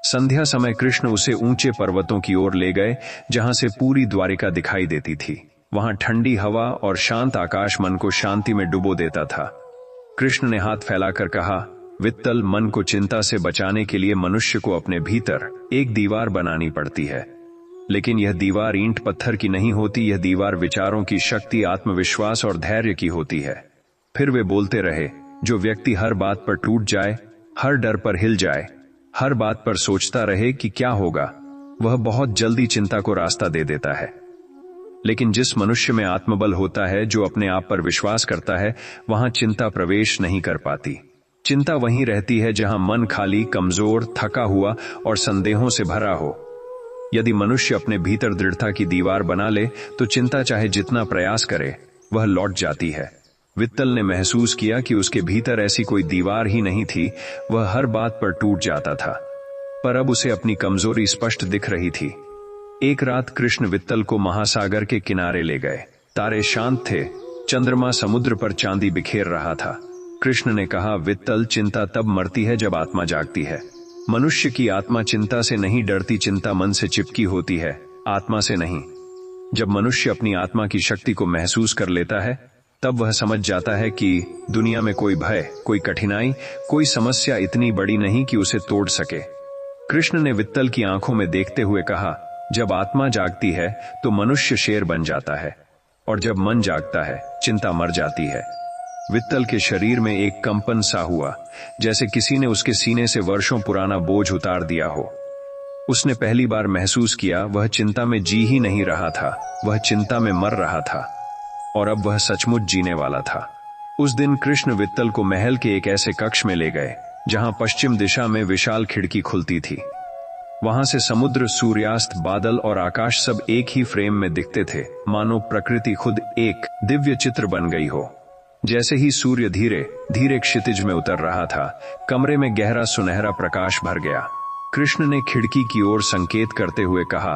संध्या समय कृष्ण उसे ऊंचे पर्वतों की ओर ले गए, जहां से पूरी द्वारिका दिखाई देती थी। वहां ठंडी हवा और शांत आकाश मन को शांति में डुबो देता था। कृष्ण ने हाथ फैलाकर कहा, वित्तल, मन को चिंता से बचाने के लिए मनुष्य को अपने भीतर एक दीवार बनानी पड़ती है। लेकिन यह दीवार ईंट पत्थर की नहीं होती, यह दीवार विचारों की शक्ति, आत्मविश्वास और धैर्य की होती है। फिर वे बोलते रहे, जो व्यक्ति हर बात पर टूट जाए, हर डर पर हिल जाए, हर बात पर सोचता रहे कि क्या होगा, वह बहुत जल्दी चिंता को रास्ता दे देता है। लेकिन जिस मनुष्य में आत्मबल होता है, जो अपने आप पर विश्वास करता है, वहां चिंता प्रवेश नहीं कर पाती। चिंता वहीं रहती है जहां मन खाली, कमजोर, थका हुआ और संदेहों से भरा हो। यदि मनुष्य अपने भीतर दृढ़ता की दीवार बना ले तो चिंता चाहे जितना प्रयास करे वह लौट जाती है। वित्तल ने महसूस किया कि उसके भीतर ऐसी कोई दीवार ही नहीं थी, वह हर बात पर टूट जाता था। पर अब उसे अपनी कमजोरी स्पष्ट दिख रही थी। एक रात कृष्ण वित्तल को महासागर के किनारे ले गए। तारे शांत थे, चंद्रमा समुद्र पर चांदी बिखेर रहा था। कृष्ण ने कहा, वित्तल, चिंता तब मरती है जब आत्मा जागती है। मनुष्य की आत्मा चिंता से नहीं डरती, चिंता मन से चिपकी होती है, आत्मा से नहीं। जब मनुष्य अपनी आत्मा की शक्ति को महसूस कर लेता है, तब वह समझ जाता है कि दुनिया में कोई भय, कोई कठिनाई, कोई समस्या इतनी बड़ी नहीं कि उसे तोड़ सके। कृष्ण ने वित्तल की आंखों में देखते हुए कहा, जब आत्मा जागती है तो मनुष्य शेर बन जाता है, और जब मन जागता है चिंता मर जाती है। वित्तल के शरीर में एक कंपन सा हुआ, जैसे किसी ने उसके सीने से वर्षों पुराना बोझ उतार दिया हो। उसने पहली बार महसूस किया वह चिंता में जी ही नहीं रहा था, वह चिंता में मर रहा था, और अब वह सचमुच जीने वाला था। उस दिन कृष्ण वित्तल को महल के एक ऐसे कक्ष में ले गए जहां पश्चिम दिशा में विशाल खिड़की खुलती थी। वहां से समुद्र, सूर्यास्त, बादल और आकाश सब एक ही फ्रेम में दिखते थे, मानो प्रकृति खुद एक दिव्य चित्र बन गई हो। जैसे ही सूर्य धीरे धीरे क्षितिज में उतर रहा था, कमरे में गहरा सुनहरा प्रकाश भर गया। कृष्ण ने खिड़की की ओर संकेत करते हुए कहा,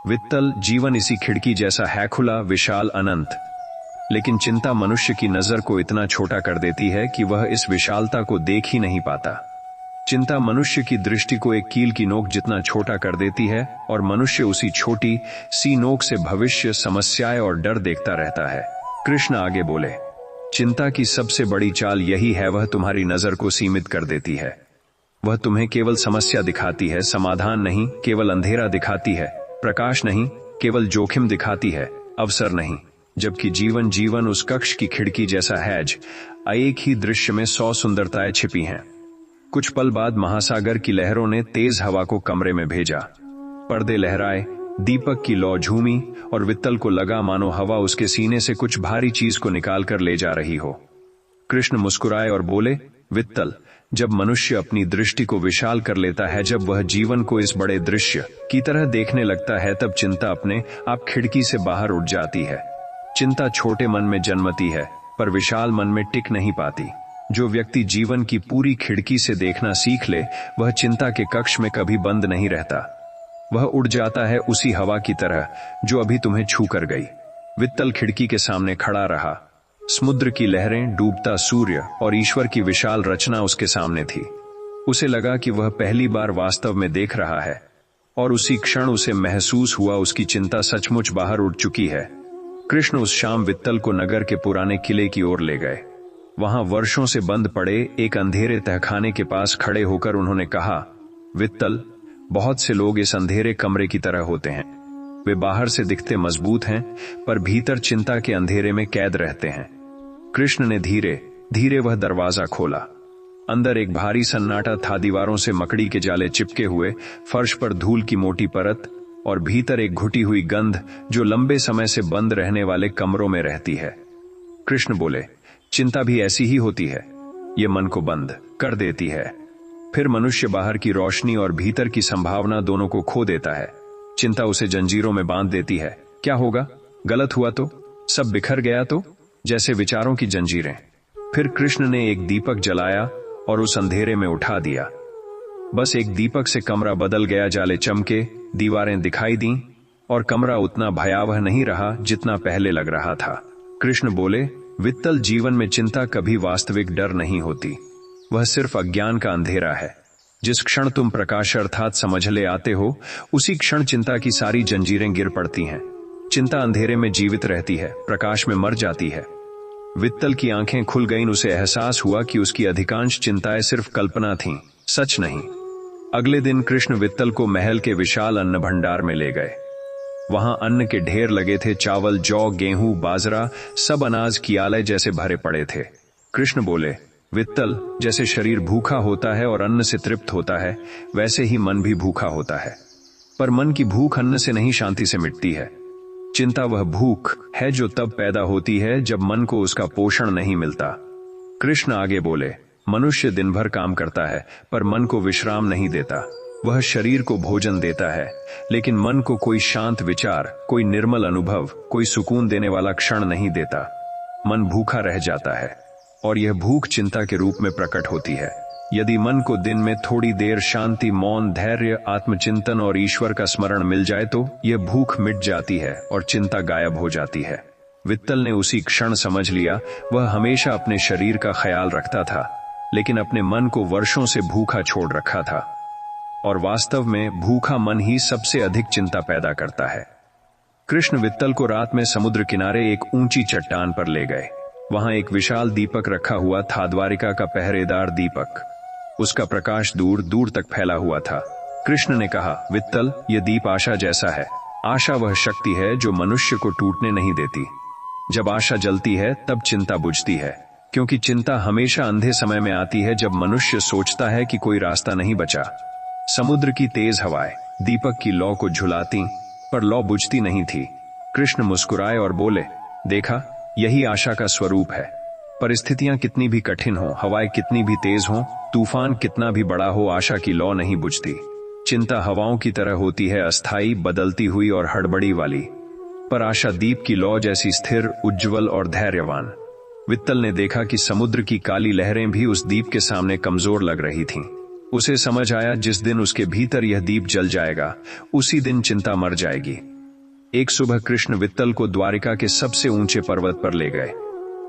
वित्तल, जीवन इसी खिड़की जैसा है, खुला, विशाल, अनंत। लेकिन चिंता मनुष्य की नजर को इतना छोटा कर देती है कि वह इस विशालता को देख ही नहीं पाता। चिंता मनुष्य की दृष्टि को एक कील की नोक जितना छोटा कर देती है, और मनुष्य उसी छोटी सी नोक से भविष्य, समस्याएं और डर देखता रहता है। कृष्ण आगे बोले, चिंता की सबसे बड़ी चाल यही है, वह तुम्हारी नजर को सीमित कर देती है। वह तुम्हें केवल समस्या दिखाती है, समाधान नहीं, केवल अंधेरा दिखाती है, प्रकाश नहीं, केवल जोखिम दिखाती है, अवसर नहीं। जबकि जीवन जीवन उस कक्ष की खिड़की जैसा हैज, एक ही दृश्य में 100 सुंदरताएं छिपी हैं। कुछ पल बाद महासागर की लहरों ने तेज हवा को कमरे में भेजा। पर्दे लहराए, दीपक की लौ झूमी और वित्तल को लगा मानो हवा उसके सीने से कुछ भारी चीज को निकाल कर ले जा रही हो। कृष्ण मुस्कुराए और बोले, वित्तल, जब मनुष्य अपनी दृष्टि को विशाल कर लेता है, जब वह जीवन को इस बड़े दृश्य की तरह देखने लगता है, तब चिंता अपने आप खिड़की से बाहर उठ जाती है। चिंता छोटे मन में जन्मती है, पर विशाल मन में टिक नहीं पाती। जो व्यक्ति जीवन की पूरी खिड़की से देखना सीख ले, वह चिंता के कक्ष में कभी बंद नहीं रहता। वह उड़ जाता है उसी हवा की तरह जो अभी तुम्हें छू कर गई। वित्तल खिड़की के सामने खड़ा रहा। समुद्र की लहरें, डूबता सूर्य और ईश्वर की विशाल रचना उसके सामने थी। उसे लगा कि वह पहली बार वास्तव में देख रहा है, और उसी क्षण उसे महसूस हुआ उसकी चिंता सचमुच बाहर उड़ चुकी है। कृष्ण उस शाम वित्तल को नगर के पुराने किले की ओर ले गए। वहां वर्षों से बंद पड़े एक अंधेरे तहखाने के पास खड़े होकर उन्होंने कहा, वित्तल, बहुत से लोग इस अंधेरे कमरे की तरह होते हैं। वे बाहर से दिखते मजबूत हैं, पर भीतर चिंता के अंधेरे में कैद रहते हैं। कृष्ण ने धीरे धीरे वह दरवाजा खोला। अंदर एक भारी सन्नाटा था, दीवारों से मकड़ी के जाले चिपके हुए, फर्श पर धूल की मोटी परत और भीतर एक घुटी हुई गंध जो लंबे समय से बंद रहने वाले कमरों में रहती है। कृष्ण बोले, चिंता भी ऐसी ही होती है, ये मन को बंद कर देती है। फिर मनुष्य बाहर की रोशनी और भीतर की संभावना दोनों को खो देता है। चिंता उसे जंजीरों में बांध देती है। क्या होगा? गलत हुआ तो? सब बिखर गया तो? जैसे विचारों की जंजीरें। फिर कृष्ण ने एक दीपक जलाया और उस अंधेरे में उठा दिया। बस एक दीपक से कमरा बदल गया। जाले चमके, दीवारें दिखाई दी और कमरा उतना भयावह नहीं रहा जितना पहले लग रहा था। कृष्ण बोले, वित्तल, जीवन में चिंता कभी वास्तविक डर नहीं होती। वह सिर्फ अज्ञान का अंधेरा है। जिस क्षण तुम प्रकाश अर्थात समझ ले आते हो, उसी क्षण चिंता की सारी जंजीरें गिर पड़ती हैं। चिंता अंधेरे में जीवित रहती है, प्रकाश में मर जाती है। वित्तल की आंखें खुल गईं। उसे एहसास हुआ कि उसकी अधिकांश चिंताएं सिर्फ कल्पना थीं, सच नहीं। अगले दिन कृष्ण वित्तल को महल के विशाल अन्न भंडार में ले गए। वहां अन्न के ढेर लगे थे। चावल, जौ, गेहूं, बाजरा, सब अनाज की आलय जैसे भरे पड़े थे। कृष्ण बोले, वित्तल, जैसे शरीर भूखा होता है और अन्न से तृप्त होता है, वैसे ही मन भी भूखा होता है। पर मन की भूख अन्न से नहीं, शांति से मिटती है। चिंता वह भूख है जो तब पैदा होती है जब मन को उसका पोषण नहीं मिलता। कृष्ण आगे बोले, मनुष्य दिन भर काम करता है, पर मन को विश्राम नहीं देता। वह शरीर को भोजन देता है, लेकिन मन को कोई शांत विचार, कोई निर्मल अनुभव, कोई सुकून देने वाला क्षण नहीं देता। मन भूखा रह जाता है, और यह भूख चिंता के रूप में प्रकट होती है। यदि मन को दिन में थोड़ी देर शांति, मौन, धैर्य, आत्मचिंतन और ईश्वर का स्मरण मिल जाए तो यह भूख मिट जाती है और चिंता गायब हो जाती है। वित्तल ने उसी क्षण समझ लिया। वह हमेशा अपने शरीर का ख्याल रखता था, लेकिन अपने मन को वर्षों से भूखा छोड़ रखा था। और वास्तव में भूखा मन ही सबसे अधिक चिंता पैदा करता है। कृष्ण वित्तल को रात में समुद्र किनारे एक ऊंची चट्टान पर ले गए। वहां एक विशाल दीपक रखा हुआ था, द्वारिका का पहरेदार दीपक। उसका प्रकाश दूर दूर तक फैला हुआ था। कृष्ण ने कहा, वित्तल, यह दीप आशा जैसा है। आशा वह शक्ति है जो मनुष्य को टूटने नहीं देती। जब आशा जलती है तब चिंता बुझती है, क्योंकि चिंता हमेशा अंधे समय में आती है, जब मनुष्य सोचता है कि कोई रास्ता नहीं बचा। समुद्र की तेज हवाएं दीपक की लौ को झुलाती, पर लौ बुझती नहीं थी। कृष्ण मुस्कुराए और बोले, देखा, यही आशा का स्वरूप है। परिस्थितियां कितनी भी कठिन हो, हवाएं कितनी भी तेज हो, तूफान कितना भी बड़ा हो, आशा की लौ नहीं बुझती। चिंता हवाओं की तरह होती है, अस्थायी, बदलती हुई और हड़बड़ी वाली, पर आशा दीप की लौ जैसी स्थिर, उज्ज्वल और धैर्यवान। वित्तल ने देखा कि समुद्र की काली लहरें भी उस दीप के सामने कमजोर लग रही थीं। उसे समझ आया, जिस दिन उसके भीतर यह दीप जल जाएगा, उसी दिन चिंता मर जाएगी। एक सुबह कृष्ण वित्तल को द्वारिका के सबसे ऊंचे पर्वत पर ले गए।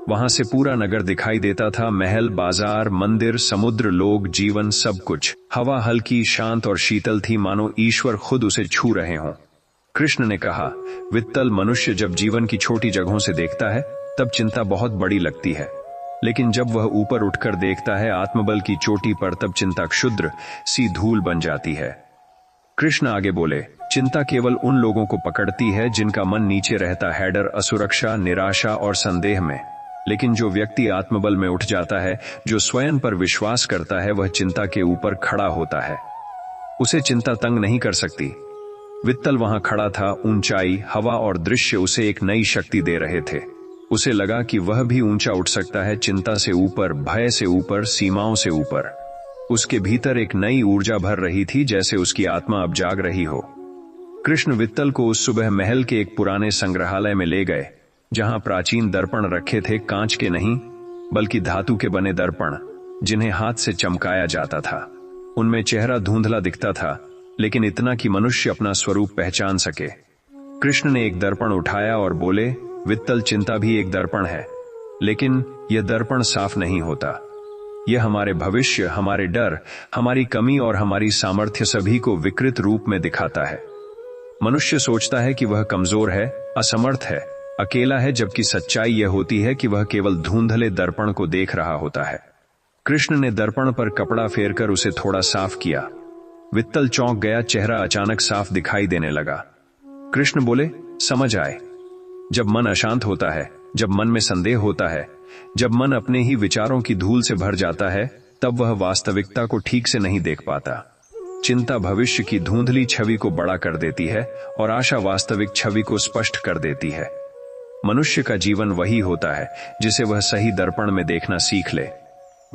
वहां से पूरा नगर दिखाई देता था। महल, बाजार, मंदिर, समुद्र, लोग, जीवन, सब कुछ। हवा हल्की, शांत और शीतल थी, मानो ईश्वर खुद उसे छू रहे हों। कृष्ण ने कहा, वित्तल, मनुष्य जब जीवन की छोटी जगहों से देखता है तब चिंता बहुत बड़ी लगती है, लेकिन जब वह ऊपर उठकर देखता है आत्मबल की चोटी पर, तब चिंता क्षुद्र सी धूल बन जाती है। कृष्ण आगे बोले, चिंता केवल उन लोगों को पकड़ती है जिनका मन नीचे रहता है, डर, असुरक्षा, निराशा और संदेह में। लेकिन जो व्यक्ति आत्मबल में उठ जाता है, जो स्वयं पर विश्वास करता है, वह चिंता के ऊपर खड़ा होता है। उसे चिंता तंग नहीं कर सकती। वित्तल वहां खड़ा था। ऊंचाई, हवा और दृश्य उसे एक नई शक्ति दे रहे थे। उसे लगा कि वह भी ऊंचा उठ सकता है, चिंता से ऊपर, भय से ऊपर, सीमाओं से ऊपर। उसके भीतर एक नई ऊर्जा भर रही थी, जैसे उसकी आत्मा अब जाग रही हो। कृष्ण वित्तल को उस सुबह महल के एक पुराने संग्रहालय में ले गए, जहां प्राचीन दर्पण रखे थे, कांच के नहीं बल्कि धातु के बने दर्पण, जिन्हें हाथ से चमकाया जाता था। उनमें चेहरा धुंधला दिखता था, लेकिन इतना कि मनुष्य अपना स्वरूप पहचान सके। कृष्ण ने एक दर्पण उठाया और बोले, वित्तल, चिंता भी एक दर्पण है, लेकिन यह दर्पण साफ नहीं होता। यह हमारे भविष्य, हमारे डर, हमारी कमी और हमारी सामर्थ्य सभी को विकृत रूप में दिखाता है। मनुष्य सोचता है कि वह कमजोर है, असमर्थ है, अकेला है, जबकि सच्चाई यह होती है कि वह केवल धुंधले दर्पण को देख रहा होता है। कृष्ण ने दर्पण पर कपड़ा फेरकर उसे थोड़ा साफ किया। वित्तल चौंक गया, चेहरा अचानक साफ दिखाई देने लगा। कृष्ण बोले, समझ आए, जब मन अशांत होता है, जब मन में संदेह होता है, जब मन अपने ही विचारों की धूल से भर जाता है, तब वह वास्तविकता को ठीक से नहीं देख पाता। चिंता भविष्य की धुंधली छवि को बड़ा कर देती है और आशा वास्तविक छवि को स्पष्ट कर देती है। मनुष्य का जीवन वही होता है जिसे वह सही दर्पण में देखना सीख ले।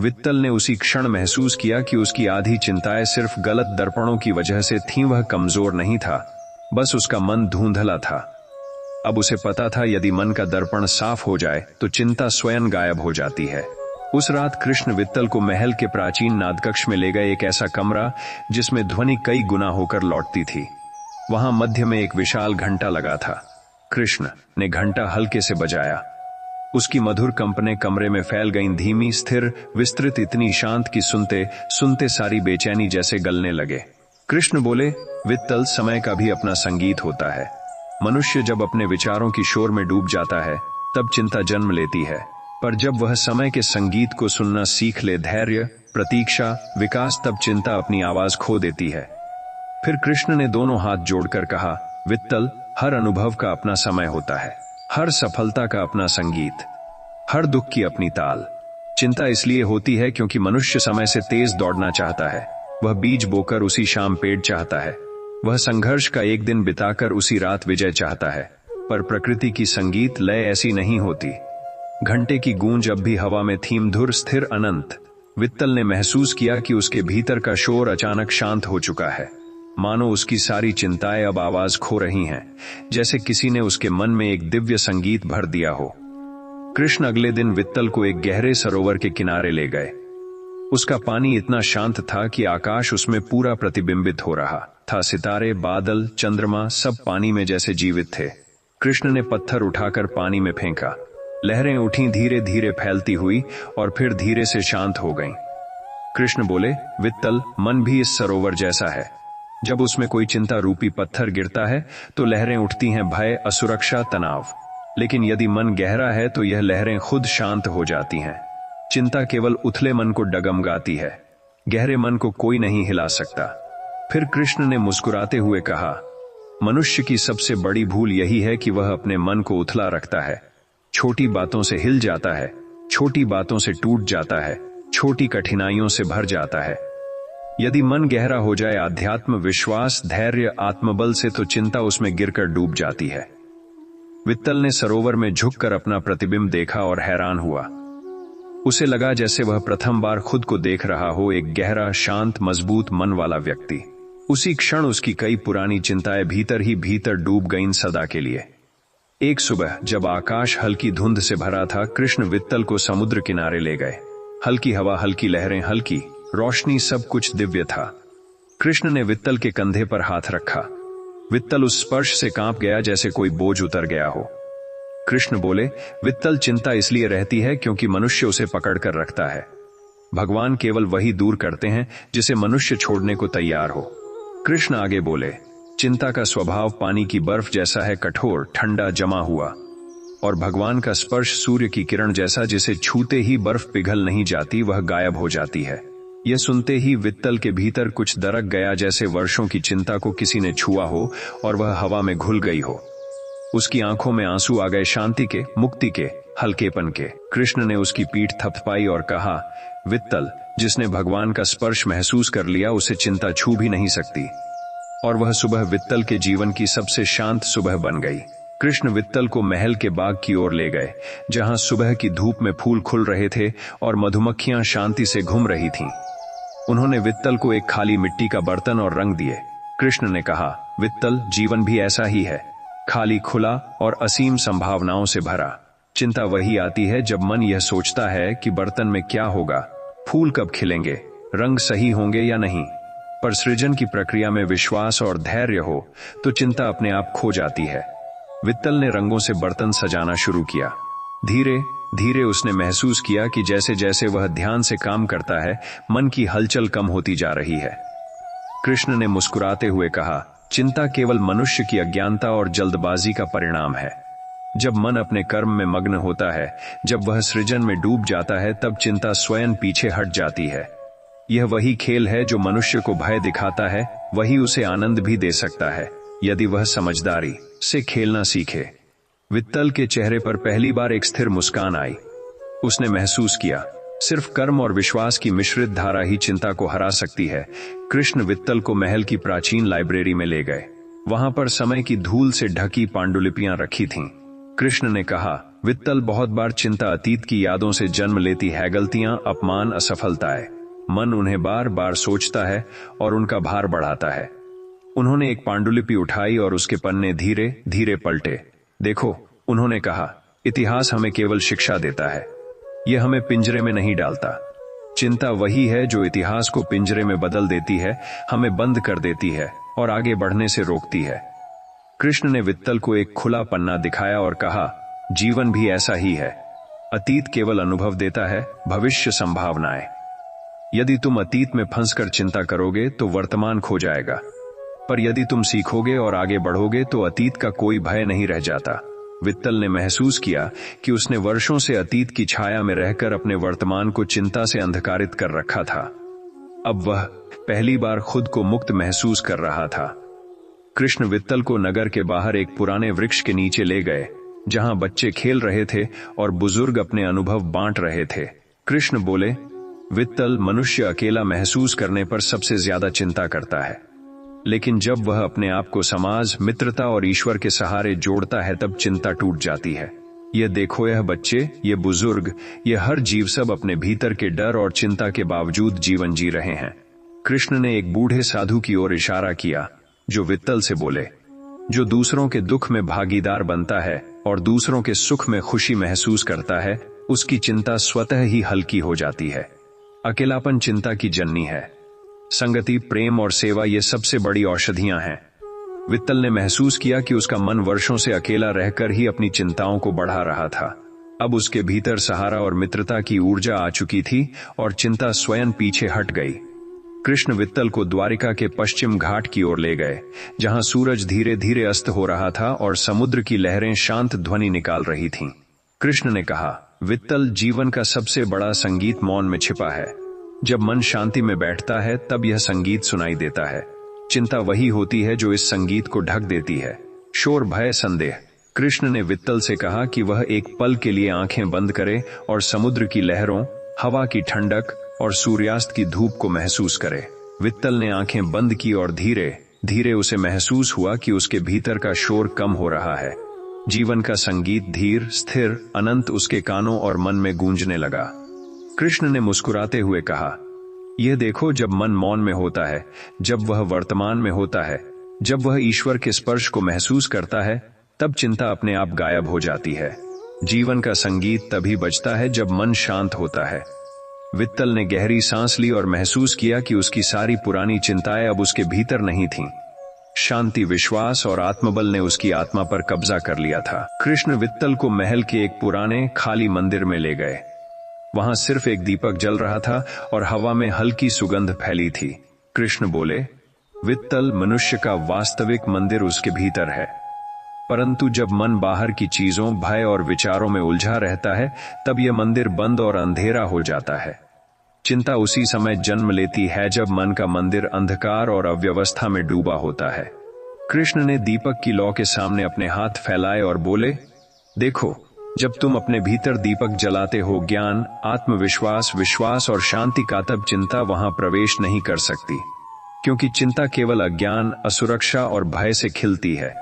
वित्तल ने उसी क्षण महसूस किया कि उसकी आधी चिंताएं सिर्फ गलत दर्पणों की वजह से थीं। वह कमजोर नहीं था, बस उसका मन धुंधला था। अब उसे पता था, यदि मन का दर्पण साफ हो जाए तो चिंता स्वयं गायब हो जाती है। उस रात कृष्ण वित्तल को महल के प्राचीन नादकक्ष में ले गए, एक ऐसा कमरा जिसमें ध्वनि कई गुना होकर लौटती थी। वहां मध्य में एक विशाल घंटा लगा था। कृष्ण ने घंटा हल्के से बजाया। उसकी मधुर कंपनें कमरे में फैल गईं, धीमी, स्थिर, विस्तृत, इतनी शांत कि सुनते सुनते सारी बेचैनी जैसे गलने लगे। कृष्ण बोले, वित्तल, समय का भी अपना संगीत होता है। मनुष्य जब अपने विचारों की शोर में डूब जाता है, तब चिंता जन्म लेती है, पर जब वह समय के संगीत को सुनना सीख ले, धैर्य, प्रतीक्षा, विकास, तब चिंता अपनी आवाज खो देती है। फिर कृष्ण ने दोनों हाथ जोड़कर कहा, वित्तल, हर अनुभव का अपना समय होता है, हर सफलता का अपना संगीत, हर दुख की अपनी ताल। चिंता इसलिए होती है क्योंकि मनुष्य समय से तेज दौड़ना चाहता है। वह बीज बोकर उसी शाम पेड़ चाहता है। वह संघर्ष का एक दिन बिताकर उसी रात विजय चाहता है। पर प्रकृति की संगीत लय ऐसी नहीं होती। घंटे की गूंज अब भी हवा में थी, मधुर, स्थिर, अनंत। वित्तल ने महसूस किया कि उसके भीतर का शोर अचानक शांत हो चुका है, मानो उसकी सारी चिंताएं अब आवाज खो रही हैं, जैसे किसी ने उसके मन में एक दिव्य संगीत भर दिया हो। कृष्ण अगले दिन वित्तल को एक गहरे सरोवर के किनारे ले गए। उसका पानी इतना शांत था कि आकाश उसमें पूरा प्रतिबिंबित हो रहा था। सितारे, बादल, चंद्रमा सब पानी में जैसे जीवित थे। कृष्ण ने पत्थर उठाकर पानी में फेंका। लहरें उठी, धीरे धीरे फैलती हुई और फिर धीरे से शांत हो गईं। कृष्ण बोले, वित्तल, मन भी इस सरोवर जैसा है। जब उसमें कोई चिंता रूपी पत्थर गिरता है तो लहरें उठती हैं, भय, असुरक्षा, तनाव। लेकिन यदि मन गहरा है तो यह लहरें खुद शांत हो जाती हैं। चिंता केवल उथले मन को डगमगाती है, गहरे मन को कोई नहीं हिला सकता। फिर कृष्ण ने मुस्कुराते हुए कहा, मनुष्य की सबसे बड़ी भूल यही है कि वह अपने मन को उथला रखता है। छोटी बातों से हिल जाता है, छोटी बातों से टूट जाता है, छोटी कठिनाइयों से भर जाता है। यदि मन गहरा हो जाए, आध्यात्म, विश्वास, धैर्य, आत्मबल से, तो चिंता उसमें गिरकर डूब जाती है। वित्तल ने सरोवर में झुककर अपना प्रतिबिंब देखा और हैरान हुआ। उसे लगा जैसे वह प्रथम बार खुद को देख रहा हो, एक गहरा, शांत, मजबूत मन वाला व्यक्ति। उसी क्षण उसकी कई पुरानी चिंताएं भीतर ही भीतर डूब गईं, सदा के लिए। एक सुबह जब आकाश हल्की धुंध से भरा था, कृष्ण वित्तल को समुद्र किनारे ले गए। हल्की हवा, हल्की लहरें, हल्की रोशनी, सब कुछ दिव्य था। कृष्ण ने वित्तल के कंधे पर हाथ रखा। वित्तल उस स्पर्श से कांप गया जैसे कोई बोझ उतर गया हो। कृष्ण बोले, वित्तल, चिंता इसलिए रहती है क्योंकि मनुष्य उसे पकड़कर रखता है। भगवान केवल वही दूर करते हैं जिसे मनुष्य छोड़ने को तैयार हो। कृष्ण आगे बोले, चिंता का स्वभाव पानी की बर्फ जैसा है, कठोर, ठंडा, जमा हुआ। और भगवान का स्पर्श सूर्य की किरण जैसा, जिसे छूते ही बर्फ पिघल नहीं जाती, वह गायब हो जाती है। यह सुनते ही वित्तल के भीतर कुछ दरक गया, जैसे वर्षों की चिंता को किसी ने छुआ हो और वह हवा में घुल गई हो। उसकी आंखों में आंसू आ गए, शांति के, मुक्ति के, हल्केपन के। कृष्ण ने उसकी पीठ थपथपाई और कहा, वित्तल, जिसने भगवान का स्पर्श महसूस कर लिया उसे चिंता छू भी नहीं सकती। और वह सुबह वित्तल के जीवन की सबसे शांत सुबह बन गई। कृष्ण वित्तल को महल के बाग की ओर ले गए, जहां सुबह की धूप में फूल खुल रहे थे और मधुमक्खियां शांति से घूम रही थीं। उन्होंने वित्तल को एक खाली मिट्टी का बर्तन और रंग दिए। कृष्ण ने कहा, वित्तल, जीवन भी ऐसा ही है, खाली, खुला और असीम संभावनाओं से भरा। चिंता वही आती है जब मन यह सोचता है कि बर्तन में क्या होगा, फूल कब खिलेंगे, रंग सही होंगे या नहीं। पर सृजन की प्रक्रिया में विश्वास और धैर्य हो तो चिंता अपने आप खो जाती है। वित्तल ने रंगों से बर्तन सजाना शुरू किया। धीरे धीरे उसने महसूस किया कि जैसे जैसे वह ध्यान से काम करता है, मन की हलचल कम होती जा रही है। कृष्ण ने मुस्कुराते हुए कहा, चिंता केवल मनुष्य की अज्ञानता और जल्दबाजी का परिणाम है। जब मन अपने कर्म में मग्न होता है, जब वह सृजन में डूब जाता है, तब चिंता स्वयं पीछे हट जाती है। यह वही खेल है जो मनुष्य को भय दिखाता है, वही उसे आनंद भी दे सकता है, यदि वह समझदारी से खेलना सीखे। वित्तल के चेहरे पर पहली बार एक स्थिर मुस्कान आई। उसने महसूस किया, सिर्फ कर्म और विश्वास की मिश्रित धारा ही चिंता को हरा सकती है। कृष्ण वित्तल को महल की प्राचीन लाइब्रेरी में ले गए। वहां पर समय की धूल से ढकी पांडुलिपियां रखी थीं। कृष्ण ने कहा, वित्तल, बहुत बार चिंता अतीत की यादों से जन्म लेती है, गलतियां, अपमान, असफलताएं। मन उन्हें बार बार सोचता है और उनका भार बढ़ाता है। उन्होंने एक पांडुलिपि उठाई और उसके पन्ने धीरे धीरे पलटे। देखो, उन्होंने कहा, इतिहास हमें केवल शिक्षा देता है, यह हमें पिंजरे में नहीं डालता। चिंता वही है जो इतिहास को पिंजरे में बदल देती है, हमें बंद कर देती है और आगे बढ़ने से रोकती है। कृष्ण ने वित्तल को एक खुला पन्ना दिखाया और कहा, जीवन भी ऐसा ही है। अतीत केवल अनुभव देता है, भविष्य संभावनाएं। यदि तुम अतीत में फंसकर चिंता करोगे तो वर्तमान खो जाएगा, पर यदि तुम सीखोगे और आगे बढ़ोगे तो अतीत का कोई भय नहीं रह जाता। वित्तल ने महसूस किया कि उसने वर्षों से अतीत की छाया में रहकर अपने वर्तमान को चिंता से अंधकारित कर रखा था। अब वह पहली बार खुद को मुक्त महसूस कर रहा था। कृष्ण वित्तल को नगर के बाहर एक पुराने वृक्ष के नीचे ले गए, जहां बच्चे खेल रहे थे और बुजुर्ग अपने अनुभव बांट रहे थे। कृष्ण बोले, वित्तल, मनुष्य अकेला महसूस करने पर सबसे ज्यादा चिंता करता है, लेकिन जब वह अपने आप को समाज, मित्रता और ईश्वर के सहारे जोड़ता है तब चिंता टूट जाती है। यह देखो, यह बच्चे, ये बुजुर्ग, ये हर जीव सब अपने भीतर के डर और चिंता के बावजूद जीवन जी रहे हैं। कृष्ण ने एक बूढ़े साधु की ओर इशारा किया, जो वित्तल से बोले, जो दूसरों के दुख में भागीदार बनता है और दूसरों के सुख में खुशी महसूस करता है, उसकी चिंता स्वतः ही हल्की हो जाती है। अकेलापन चिंता की जननी है। संगति, प्रेम और सेवा ये सबसे बड़ी औषधियां हैं। वित्तल ने महसूस किया कि उसका मन वर्षों से अकेला रहकर ही अपनी चिंताओं को बढ़ा रहा था। अब उसके भीतर सहारा और मित्रता की ऊर्जा आ चुकी थी और चिंता स्वयं पीछे हट गई। कृष्ण वित्तल को द्वारिका के पश्चिम घाट की ओर ले गए, जहां सूरज धीरे धीरे अस्त हो रहा था और समुद्र की लहरें शांत ध्वनि निकाल रही थीं। कृष्ण ने कहा, वित्तल, जीवन का सबसे बड़ा संगीत मौन में छिपा है। जब मन शांति में बैठता है तब यह संगीत सुनाई देता है। चिंता वही होती है जो इस संगीत को ढक देती है। शोर, भय, संदेह। कृष्ण ने वित्तल से कहा कि वह एक पल के लिए आंखें बंद करे और समुद्र की लहरों, हवा की ठंडक और सूर्यास्त की धूप को महसूस करे। वित्तल ने आंखें बंद की और धीरे धीरे उसे महसूस हुआ कि उसके भीतर का शोर कम हो रहा है। जीवन का संगीत धीर, स्थिर, अनंत उसके कानों और मन में गूंजने लगा। कृष्ण ने मुस्कुराते हुए कहा, यह देखो, जब मन मौन में होता है, जब वह वर्तमान में होता है, जब वह ईश्वर के स्पर्श को महसूस करता है, तब चिंता अपने आप गायब हो जाती है। जीवन का संगीत तभी बजता है जब मन शांत होता है। वित्तल ने गहरी सांस ली और महसूस किया कि उसकी सारी पुरानी चिंताएं अब उसके भीतर नहीं थीं। शांति, विश्वास और आत्मबल ने उसकी आत्मा पर कब्जा कर लिया था। कृष्ण वित्तल को महल के एक पुराने खाली मंदिर में ले गए। वहां सिर्फ एक दीपक जल रहा था और हवा में हल्की सुगंध फैली थी। कृष्ण बोले, वित्तल, मनुष्य का वास्तविक मंदिर उसके भीतर है, परंतु जब मन बाहर की चीजों, भय और विचारों में उलझा रहता है, तब यह मंदिर बंद और अंधेरा हो जाता है। चिंता उसी समय जन्म लेती है जब मन का मंदिर अंधकार और अव्यवस्था में डूबा होता है। कृष्ण ने दीपक की लौ के सामने अपने हाथ फैलाए और बोले, देखो, जब तुम अपने भीतर दीपक जलाते हो ज्ञान, आत्मविश्वास, विश्वास और शांति का, तब चिंता वहां प्रवेश नहीं कर सकती, क्योंकि चिंता केवल अज्ञान, असुरक्षा और भय से खिलती है।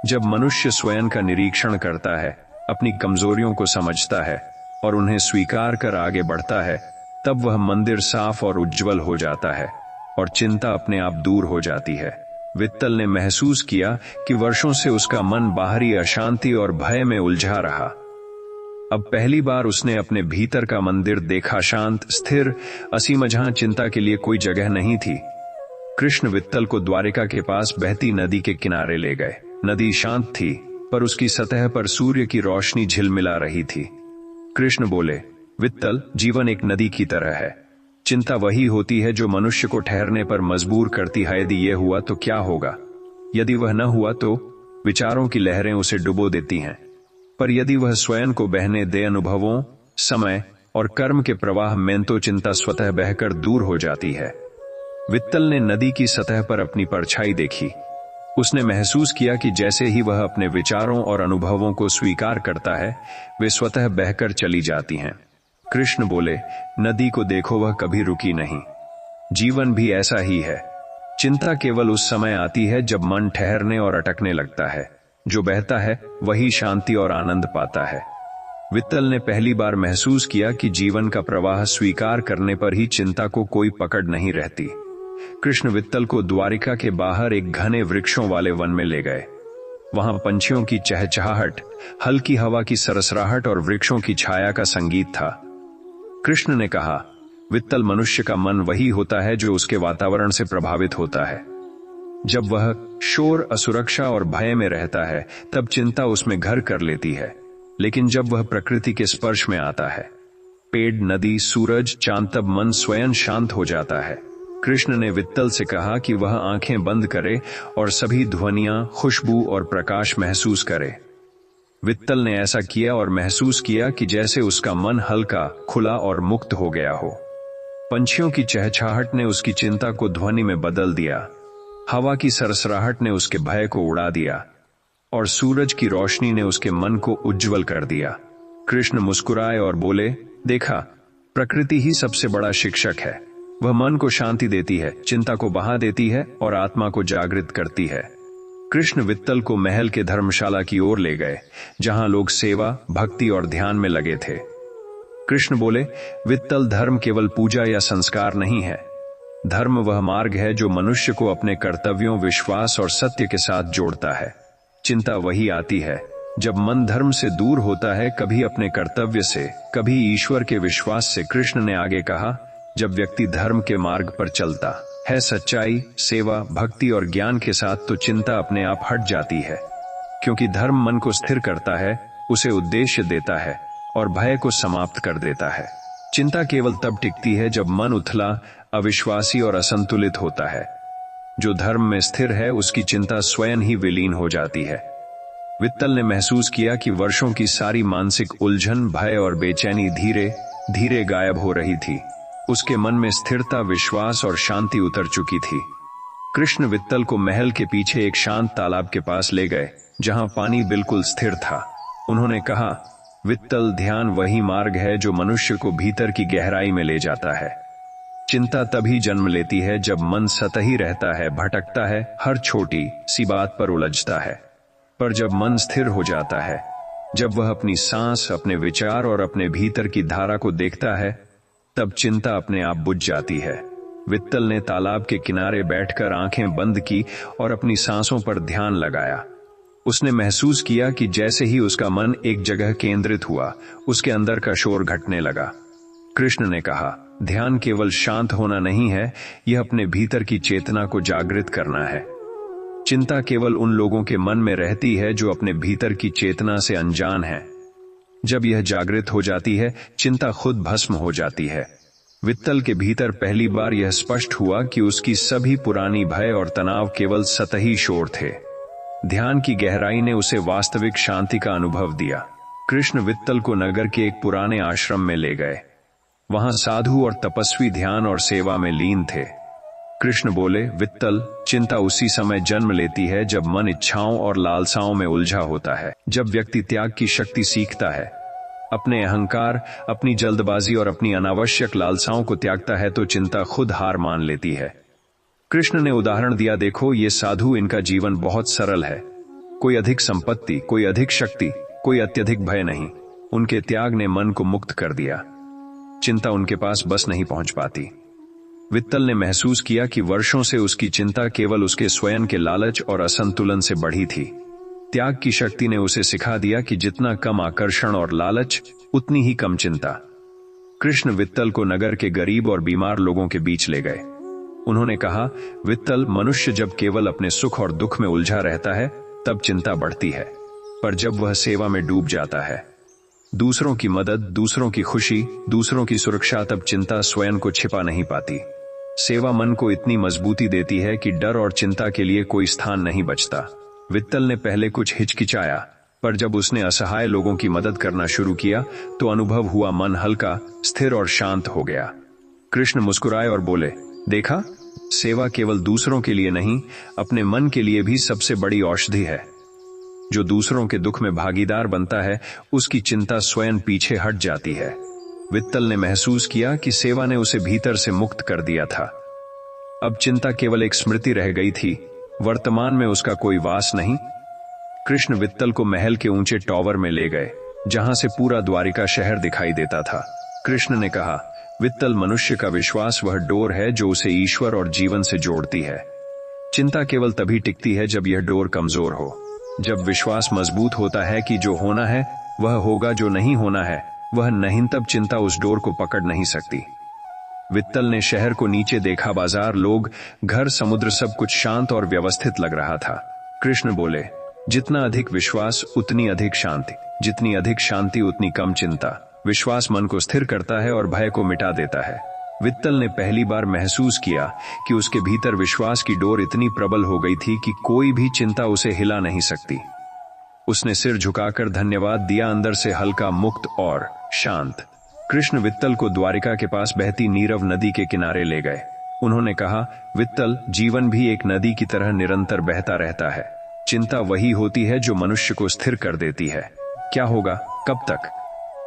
जब मनुष्य स्वयं का निरीक्षण करता है, अपनी कमजोरियों को समझता है और उन्हें स्वीकार कर आगे बढ़ता है, तब वह मंदिर साफ और उज्जवल हो जाता है और चिंता अपने आप दूर हो जाती है। वित्तल ने महसूस किया कि वर्षों से उसका मन बाहरी अशांति और भय में उलझा रहा। अब पहली बार उसने अपने भीतर का मंदिर देखा, शांत, स्थिर, असीम, जहां चिंता के लिए कोई जगह नहीं थी। कृष्ण वित्तल को द्वारिका के पास बहती नदी के किनारे ले गए। नदी शांत थी, पर उसकी सतह पर सूर्य की रोशनी झिलमिला रही थी। कृष्ण बोले, वित्तल, जीवन एक नदी की तरह है। चिंता वही होती है जो मनुष्य को ठहरने पर मजबूर करती है। यदि यह हुआ तो क्या होगा? यदि वह न हुआ तो विचारों की लहरें उसे डुबो देती हैं। पर यदि वह स्वयं को बहने दे अनुभवों, समय और कर्म के प्रवाह में, तो चिंता स्वतः बहकर दूर हो जाती है। वित्तल ने नदी की सतह पर अपनी परछाई देखी। उसने महसूस किया कि जैसे ही वह अपने विचारों और अनुभवों को स्वीकार करता है, वे स्वतः बहकर चली जाती हैं। कृष्ण बोले, नदी को देखो, वह कभी रुकी नहीं। जीवन भी ऐसा ही है। चिंता केवल उस समय आती है जब मन ठहरने और अटकने लगता है। जो बहता है वही शांति और आनंद पाता है। वित्तल ने पहली बार महसूस किया कि जीवन का प्रवाह स्वीकार करने पर ही चिंता को कोई पकड़ नहीं रहती। कृष्ण वित्तल को द्वारिका के बाहर एक घने वृक्षों वाले वन में ले गए। वहां पंछियों की चहचहाहट, हल्की हवा की सरसराहट और वृक्षों की छाया का संगीत था। कृष्ण ने कहा, वित्तल, मनुष्य का मन वही होता है जो उसके वातावरण से प्रभावित होता है। जब वह शोर, असुरक्षा और भय में रहता है, तब चिंता उसमें घर कर लेती है। लेकिन जब वह प्रकृति के स्पर्श में आता है, पेड़, नदी, सूरज, चांद, तब मन स्वयं शांत हो जाता है। कृष्ण ने वित्तल से कहा कि वह आंखें बंद करे और सभी ध्वनियां, खुशबू और प्रकाश महसूस करे। वित्तल ने ऐसा किया और महसूस किया कि जैसे उसका मन हल्का, खुला और मुक्त हो गया हो। पंछियों की चहचहाहट ने उसकी चिंता को ध्वनि में बदल दिया, हवा की सरसराहट ने उसके भय को उड़ा दिया और सूरज की रोशनी ने उसके मन को उज्जवल कर दिया। कृष्ण मुस्कुराए और बोले, देखा, प्रकृति ही सबसे बड़ा शिक्षक है। वह मन को शांति देती है, चिंता को बहा देती है और आत्मा को जागृत करती है। कृष्ण वित्तल को महल के धर्मशाला की ओर ले गए, जहां लोग सेवा, भक्ति और ध्यान में लगे थे। कृष्ण बोले, वित्तल, धर्म केवल पूजा या संस्कार नहीं है। धर्म वह मार्ग है जो मनुष्य को अपने कर्तव्यों, विश्वास और सत्य के साथ जोड़ता है। चिंता वही आती है जब मन धर्म से दूर होता है, कभी अपने कर्तव्य से, कभी ईश्वर के विश्वास से। कृष्ण ने आगे कहा, जब व्यक्ति धर्म के मार्ग पर चलता है, सच्चाई, सेवा, भक्ति और ज्ञान के साथ, तो चिंता अपने आप हट जाती है, क्योंकि धर्म मन को स्थिर करता है, उसे उद्देश्य देता है और भय को समाप्त कर देता है। चिंता केवल तब टिकती है जब मन उथला, अविश्वासी और असंतुलित होता है। जो धर्म में स्थिर है, उसकी चिंता स्वयं ही विलीन हो जाती है। वित्तल ने महसूस किया कि वर्षों की सारी मानसिक उलझन, भय और बेचैनी धीरे धीरे गायब हो रही थी। उसके मन में स्थिरता, विश्वास और शांति उतर चुकी थी। कृष्ण वित्तल को महल के पीछे एक शांत तालाब के पास ले गए, जहां पानी बिल्कुल स्थिर था। उन्होंने कहा, वित्तल, ध्यान वही मार्ग है जो मनुष्य को भीतर की गहराई में ले जाता है। चिंता तभी जन्म लेती है जब मन सतही रहता है, भटकता है, हर छोटी सी बात पर उलझता है। पर जब मन स्थिर हो जाता है, जब वह अपनी सांस, अपने विचार और अपने भीतर की धारा को देखता है, तब चिंता अपने आप बुझ जाती है। वित्तल ने तालाब के किनारे बैठकर आंखें बंद की और अपनी सांसों पर ध्यान लगाया। उसने महसूस किया कि जैसे ही उसका मन एक जगह केंद्रित हुआ, उसके अंदर का शोर घटने लगा। कृष्ण ने कहा, ध्यान केवल शांत होना नहीं है, यह अपने भीतर की चेतना को जागृत करना है। चिंता केवल उन लोगों के मन में रहती है जो अपने भीतर की चेतना से अनजान है। जब यह जागृत हो जाती है, चिंता खुद भस्म हो जाती है। वित्तल के भीतर पहली बार यह स्पष्ट हुआ कि उसकी सभी पुरानी भय और तनाव केवल सतही शोर थे। ध्यान की गहराई ने उसे वास्तविक शांति का अनुभव दिया। कृष्ण वित्तल को नगर के एक पुराने आश्रम में ले गए। वहां साधु और तपस्वी ध्यान और सेवा में लीन थे। कृष्ण बोले, वित्तल, चिंता उसी समय जन्म लेती है जब मन इच्छाओं और लालसाओं में उलझा होता है। जब व्यक्ति त्याग की शक्ति सीखता है, अपने अहंकार, अपनी जल्दबाजी और अपनी अनावश्यक लालसाओं को त्यागता है, तो चिंता खुद हार मान लेती है। कृष्ण ने उदाहरण दिया, देखो ये साधु, इनका जीवन बहुत सरल है। कोई अधिक संपत्ति, कोई अधिक शक्ति, कोई अत्यधिक भय नहीं। उनके त्याग ने मन को मुक्त कर दिया। चिंता उनके पास बस नहीं पहुंच पाती। वित्तल ने महसूस किया कि वर्षों से उसकी चिंता केवल उसके स्वयं के लालच और असंतुलन से बढ़ी थी। त्याग की शक्ति ने उसे सिखा दिया कि जितना कम आकर्षण और लालच, उतनी ही कम चिंता। कृष्ण वित्तल को नगर के गरीब और बीमार लोगों के बीच ले गए। उन्होंने कहा, वित्तल, मनुष्य जब केवल अपने सुख और दुख में उलझा रहता है तब चिंता बढ़ती है, पर जब वह सेवा में डूब जाता है, दूसरों की मदद, दूसरों की खुशी, दूसरों की सुरक्षा, तब चिंता स्वयं को छिपा नहीं पाती। सेवा मन को इतनी मजबूती देती है कि डर और चिंता के लिए कोई स्थान नहीं बचता। वित्तल ने पहले कुछ हिचकिचाया, पर जब उसने असहाय लोगों की मदद करना शुरू किया तो अनुभव हुआ, मन हल्का, स्थिर और शांत हो गया। कृष्ण मुस्कुराए और बोले, देखा, सेवा केवल दूसरों के लिए नहीं, अपने मन के लिए भी सबसे बड़ी औषधि है। जो दूसरों के दुख में भागीदार बनता है, उसकी चिंता स्वयं पीछे हट जाती है। वित्तल ने महसूस किया कि सेवा ने उसे भीतर से मुक्त कर दिया था। अब चिंता केवल एक स्मृति रह गई थी, वर्तमान में उसका कोई वास नहीं। कृष्ण वित्तल को महल के ऊंचे टॉवर में ले गए, जहां से पूरा द्वारिका शहर दिखाई देता था। कृष्ण ने कहा, वित्तल, मनुष्य का विश्वास वह डोर है जो उसे ईश्वर और जीवन से जोड़ती है। चिंता केवल तभी टिकती है जब यह डोर कमजोर हो। जब विश्वास मजबूत होता है कि जो होना है वह होगा, जो नहीं होना है वह नहीं, तब चिंता उस डोर को पकड़ नहीं सकती। वित्तल ने शहर को नीचे देखा, बाजार, लोग, घर, समुद्र, सब कुछ शांत और व्यवस्थित लग रहा था। कृष्ण बोले, जितना अधिक विश्वास उतनी अधिक शांति, जितनी अधिक शांति उतनी कम चिंता। विश्वास मन को स्थिर करता है और भय को मिटा देता है। वित्तल ने पहली बार महसूस किया कि उसके भीतर विश्वास की डोर इतनी प्रबल हो गई थी कि कोई भी चिंता उसे हिला नहीं सकती। उसने सिर झुकाकर धन्यवाद दिया, अंदर से हल्का, मुक्त और शांत। कृष्ण वित्तल को द्वारिका के पास बहती नीरव नदी के किनारे ले गए। उन्होंने कहा, वित्तल, जीवन भी एक नदी की तरह निरंतर बहता रहता है। चिंता वही होती है जो मनुष्य को स्थिर कर देती है। क्या होगा, कब तक?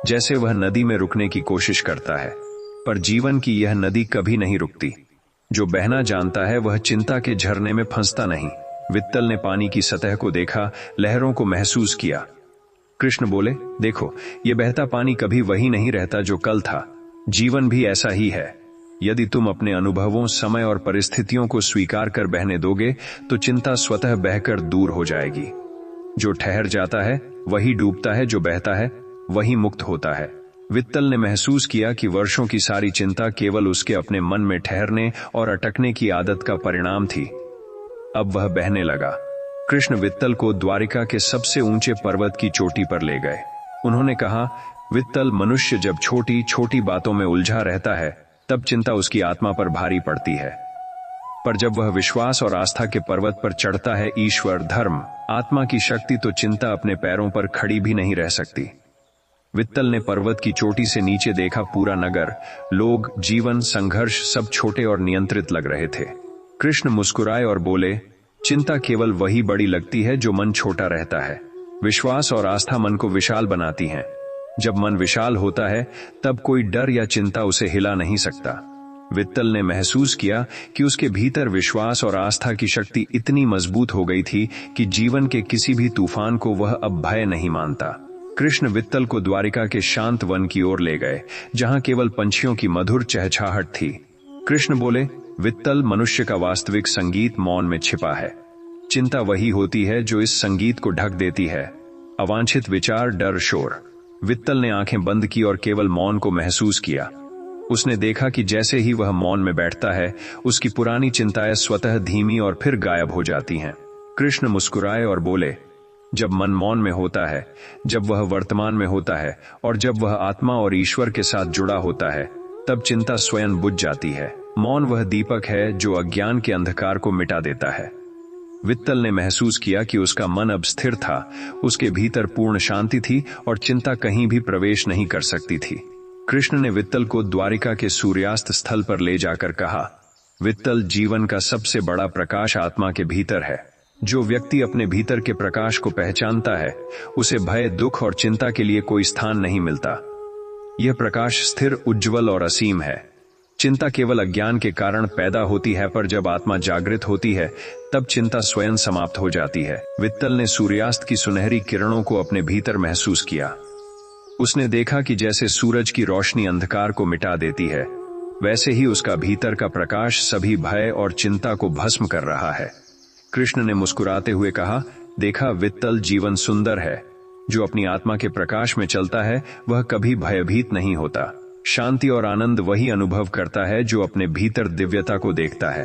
जैसे वह नदी में रुकने की कोशिश करता है, पर जीवन की यह नदी कभी नहीं रुकती। जो बहना जानता है वह चिंता के झरने में फंसता नहीं। वित्तल ने पानी की सतह को देखा, लहरों को महसूस किया। कृष्ण बोले, देखो, यह बहता पानी कभी वही नहीं रहता जो कल था। जीवन भी ऐसा ही है। यदि तुम अपने अनुभवों, समय और परिस्थितियों को स्वीकार कर बहने दोगे तो चिंता स्वतः बहकर दूर हो जाएगी। जो ठहर जाता है वही डूबता है, जो बहता है वही मुक्त होता है। वित्तल ने महसूस किया कि वर्षों की सारी चिंता केवल उसके अपने मन में ठहरने और अटकने की आदत का परिणाम थी। अब वह बहने लगा। कृष्ण वित्तल को द्वारिका के सबसे ऊंचे पर्वत की चोटी पर ले गए। उन्होंने कहा, वित्तल, मनुष्य जब छोटी छोटी बातों में उलझा रहता है तब चिंता उसकी आत्मा पर भारी पड़ती है, पर जब वह विश्वास और आस्था के पर्वत पर चढ़ता है, ईश्वर, धर्म, आत्मा की शक्ति, तो चिंता अपने पैरों पर खड़ी भी नहीं रह सकती। वित्तल ने पर्वत की चोटी से नीचे देखा, पूरा नगर, लोग, जीवन, संघर्ष, सब छोटे और नियंत्रित लग रहे थे। कृष्ण मुस्कुराए और बोले, चिंता केवल वही बड़ी लगती है जो मन छोटा रहता है। विश्वास और आस्था मन को विशाल बनाती हैं। जब मन विशाल होता है तब कोई डर या चिंता उसे हिला नहीं सकता। वित्तल ने महसूस किया कि उसके भीतर विश्वास और आस्था की शक्ति इतनी मजबूत हो गई थी कि जीवन के किसी भी तूफान को वह अब भय नहीं मानता। कृष्ण वित्तल को द्वारिका के शांत वन की ओर ले गए, जहां केवल पंछियों की मधुर चहचहाहट थी। कृष्ण बोले, वित्तल, मनुष्य का वास्तविक संगीत मौन में छिपा है। चिंता वही होती है जो इस संगीत को ढक देती है। अवांछित विचार, डर, शोर। वित्तल ने आंखें बंद की और केवल मौन को महसूस किया। उसने देखा कि जैसे ही वह मौन में बैठता है, उसकी पुरानी चिंताएं स्वतः धीमी और फिर गायब हो जाती हैं। कृष्ण मुस्कुराए और बोले, जब मन मौन में होता है, जब वह वर्तमान में होता है और जब वह आत्मा और ईश्वर के साथ जुड़ा होता है, तब चिंता स्वयं बुझ जाती है। मौन वह दीपक है जो अज्ञान के अंधकार को मिटा देता है। वित्तल ने महसूस किया कि उसका मन अब स्थिर था, उसके भीतर पूर्ण शांति थी और चिंता कहीं भी प्रवेश नहीं कर सकती थी। कृष्ण ने वित्तल को द्वारिका के सूर्यास्त स्थल पर ले जाकर कहा, वित्तल, जीवन का सबसे बड़ा प्रकाश आत्मा के भीतर है। जो व्यक्ति अपने भीतर के प्रकाश को पहचानता है, उसे भय, दुख और चिंता के लिए कोई स्थान नहीं मिलता। यह प्रकाश स्थिर, उज्ज्वल और असीम है। चिंता केवल अज्ञान के कारण पैदा होती है, पर जब आत्मा जागृत होती है तब चिंता स्वयं समाप्त हो जाती है। वित्तल ने सूर्यास्त की सुनहरी किरणों को अपने भीतर महसूस किया। उसने देखा कि जैसे सूरज की रोशनी अंधकार को मिटा देती है, वैसे ही उसका भीतर का प्रकाश सभी भय और चिंता को भस्म कर रहा है। कृष्ण ने मुस्कुराते हुए कहा, देखा वित्तल, जीवन सुंदर है। जो अपनी आत्मा के प्रकाश में चलता है वह कभी भयभीत नहीं होता। शांति और आनंद वही अनुभव करता है जो अपने भीतर दिव्यता को देखता है।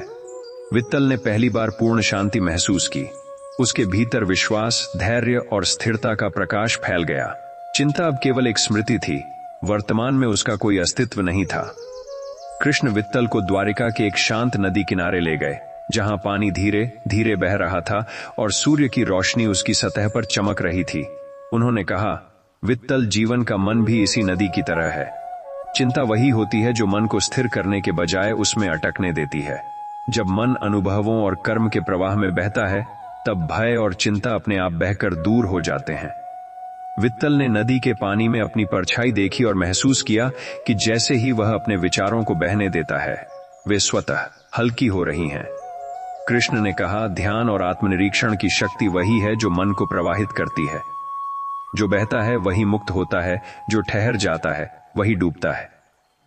वित्तल ने पहली बार पूर्ण शांति महसूस की। उसके भीतर विश्वास, धैर्य और स्थिरता का प्रकाश फैल गया। चिंता अब केवल एक स्मृति थी, वर्तमान में उसका कोई अस्तित्व नहीं था। कृष्ण वित्तल को द्वारिका के एक शांत नदी किनारे ले गए, जहां पानी धीरे धीरे बह रहा था और सूर्य की रोशनी उसकी सतह पर चमक रही थी। उन्होंने कहा, वित्तल, जीवन का मन भी इसी नदी की तरह है। चिंता वही होती है जो मन को स्थिर करने के बजाय उसमें अटकने देती है। जब मन अनुभवों और कर्म के प्रवाह में बहता है, तब भय और चिंता अपने आप बहकर दूर हो जाते हैं। वित्तल ने नदी के पानी में अपनी परछाई देखी और महसूस किया कि जैसे ही वह अपने विचारों को बहने देता है, वे स्वतः हल्की हो रही हैं। कृष्ण ने कहा, ध्यान और आत्मनिरीक्षण की शक्ति वही है जो मन को प्रवाहित करती है। जो बहता है वही मुक्त होता है, जो ठहर जाता है वही डूबता है।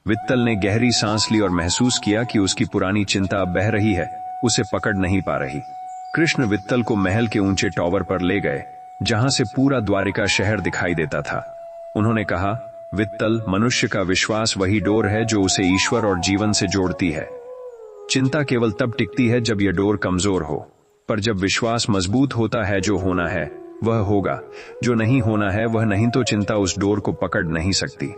वित्तल ने गहरी सांस ली और महसूस किया कि उसकी पुरानी चिंता अब बह रही है, उसे पकड़ नहीं पा रही। कृष्ण वित्तल को महल के ऊंचे टॉवर पर ले गए, जहां से पूरा द्वारिका शहर दिखाई देता था। उन्होंने कहा, वित्तल, मनुष्य का विश्वास वही डोर है जो उसे ईश्वर और जीवन से जोड़ती है। चिंता केवल तब टिकती है जब यह डोर कमजोर हो, पर जब विश्वास मजबूत होता है, जो होना है वह होगा, जो नहीं होना है वह नहीं, तो चिंता उस डोर को पकड़ नहीं सकती।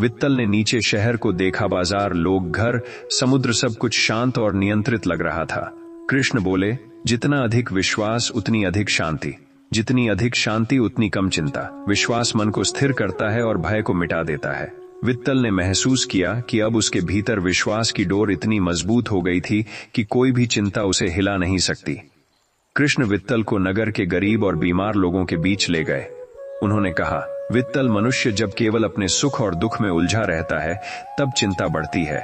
वित्तल ने नीचे शहर को देखा, बाजार, लोग, घर, समुद्र, सब कुछ शांत और नियंत्रित लग रहा था। कृष्ण बोले, जितना अधिक विश्वास उतनी अधिक शांति, जितनी अधिक शांति उतनी कम चिंता। विश्वास मन को स्थिर करता है और भय को मिटा देता है। वित्तल ने महसूस किया कि अब उसके भीतर विश्वास की डोर इतनी मजबूत हो गई थी कि कोई भी चिंता उसे हिला नहीं सकती। कृष्ण वित्तल को नगर के गरीब और बीमार लोगों के बीच ले गए। उन्होंने कहा, वित्तल, मनुष्य जब केवल अपने सुख और दुख में उलझा रहता है तब चिंता बढ़ती है,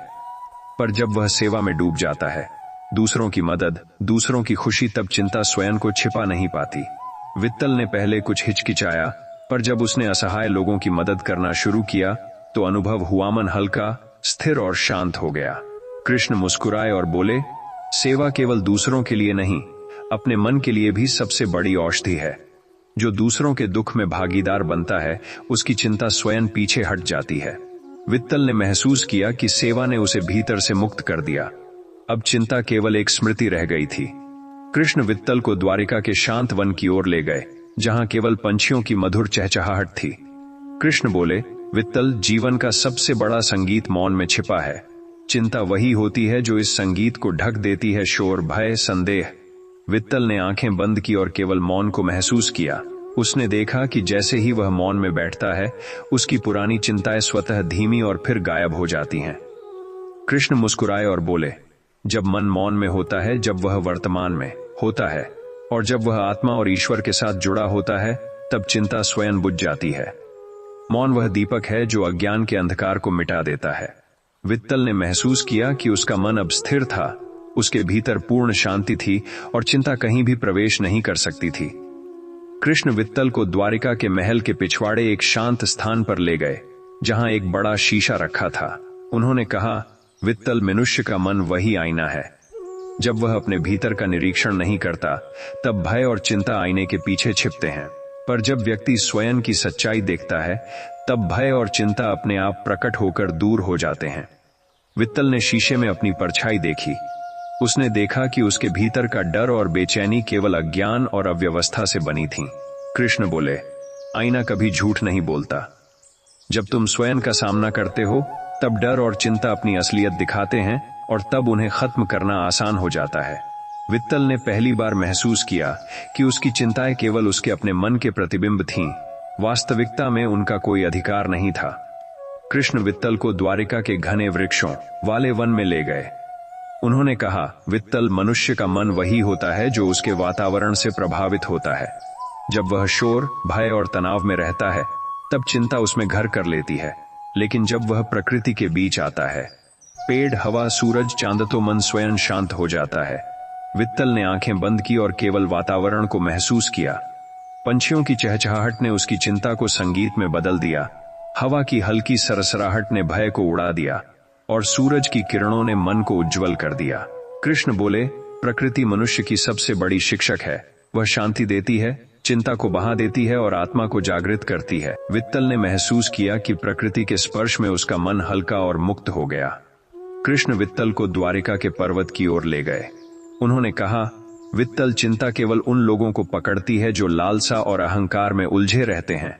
पर जब वह सेवा में डूब जाता है, दूसरों की मदद, दूसरों की खुशी, तब चिंता स्वयं को छिपा नहीं पाती। वित्तल ने पहले कुछ हिचकिचाया, पर जब उसने असहाय लोगों की मदद करना शुरू किया तो अनुभव हुआ, मन हल्का, स्थिर और शांत हो गया। कृष्ण मुस्कुराए और बोले, सेवा केवल दूसरों के लिए नहीं, अपने मन के लिए भी सबसे बड़ी औषधि है। जो दूसरों के दुख में भागीदार बनता है, उसकी चिंता स्वयं पीछे हट जाती है। वित्तल ने महसूस किया कि सेवा ने उसे भीतर से मुक्त कर दिया। अब चिंता केवल एक स्मृति रह गई थी। कृष्ण वित्तल को द्वारिका के शांत वन की ओर ले गए, जहां केवल पंछियों की मधुर चहचहाहट थी। कृष्ण बोले, वित्तल, जीवन का सबसे बड़ा संगीत मौन में छिपा है। चिंता वही होती है जो इस संगीत को ढक देती है, शोर, भय, संदेह। वित्तल ने आंखें बंद की और केवल मौन को महसूस किया। उसने देखा कि जैसे ही वह मौन में बैठता है, उसकी पुरानी चिंताएं स्वतः धीमी और फिर गायब हो जाती हैं। कृष्ण मुस्कुराए और बोले, जब मन मौन में होता है, जब वह वर्तमान में होता है और जब वह आत्मा और ईश्वर के साथ जुड़ा होता है, तब चिंता स्वयं बुझ जाती है। मौन वह दीपक है जो अज्ञान के अंधकार को मिटा देता है। वित्तल ने महसूस किया कि उसका मन अब स्थिर था, उसके भीतर पूर्ण शांति थी और चिंता कहीं भी प्रवेश नहीं कर सकती थी। कृष्ण वित्तल को द्वारिका के महल के पिछवाड़े एक शांत स्थान पर ले गए, जहां एक बड़ा शीशा रखा था। उन्होंने कहा, वित्तल, मनुष्य का मन वही आईना है। जब वह अपने भीतर का निरीक्षण नहीं करता, तब भय और चिंता आईने के पीछे छिपते हैं, पर जब व्यक्ति स्वयं की सच्चाई देखता है, तब भय और चिंता अपने आप प्रकट होकर दूर हो जाते हैं। वित्तल ने शीशे में अपनी परछाई देखी। उसने देखा कि उसके भीतर का डर और बेचैनी केवल अज्ञान और अव्यवस्था से बनी थी। कृष्ण बोले, आईना कभी झूठ नहीं बोलता। जब तुम स्वयं का सामना करते हो, तब डर और चिंता अपनी असलियत दिखाते हैं और तब उन्हें खत्म करना आसान हो जाता है। वित्तल ने पहली बार महसूस किया कि उसकी चिंताएं केवल उसके अपने मन के प्रतिबिंब थीं। वास्तविकता में उनका कोई अधिकार नहीं था। कृष्ण वित्तल को द्वारिका के घने वृक्षों वाले वन में ले गए। उन्होंने कहा, वित्तल, मनुष्य का मन वही होता है जो उसके वातावरण से प्रभावित होता है। जब वह शोर, भय और तनाव में रहता है तब चिंता उसमें घर कर लेती है, लेकिन जब वह प्रकृति के बीच आता है, पेड़, हवा, सूरज, चांद, तो मन स्वयं शांत हो जाता है। वित्तल ने आंखें बंद की और केवल वातावरण को महसूस किया। पंछियों की चहचहाहट ने उसकी चिंता को संगीत में बदल दिया, हवा की हल्की सरसराहट ने भय को उड़ा दिया और सूरज की किरणों ने मन को उज्जवल कर दिया। कृष्ण बोले, प्रकृति मनुष्य की सबसे बड़ी शिक्षक है। वह शांति देती है, चिंता को बहा देती है और आत्मा को जागृत करती है। वित्तल ने महसूस किया कि प्रकृति के स्पर्श में उसका मन हल्का और मुक्त हो गया। कृष्ण वित्तल को द्वारिका के पर्वत की ओर ले गए। उन्होंने कहा, वित्तल, चिंता केवल उन लोगों को पकड़ती है जो लालसा और अहंकार में उलझे रहते हैं।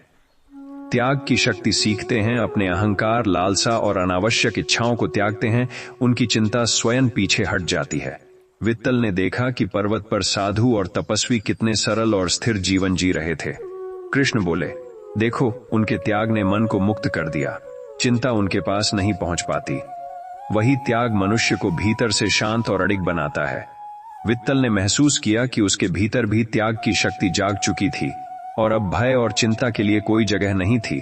त्याग की शक्ति सीखते हैं, अपने अहंकार, लालसा और अनावश्यक इच्छाओं को त्यागते हैं, उनकी चिंता स्वयं पीछे हट जाती है। वित्तल ने देखा कि पर्वत पर साधु और तपस्वी कितने सरल और स्थिर जीवन जी रहे थे। कृष्ण बोले, देखो, उनके त्याग ने मन को मुक्त कर दिया, चिंता उनके पास नहीं पहुंच पाती। वही त्याग मनुष्य को भीतर से शांत और अडिग बनाता है। वित्तल ने महसूस किया कि उसके भीतर भी त्याग की शक्ति जाग चुकी थी और अब भय और चिंता के लिए कोई जगह नहीं थी।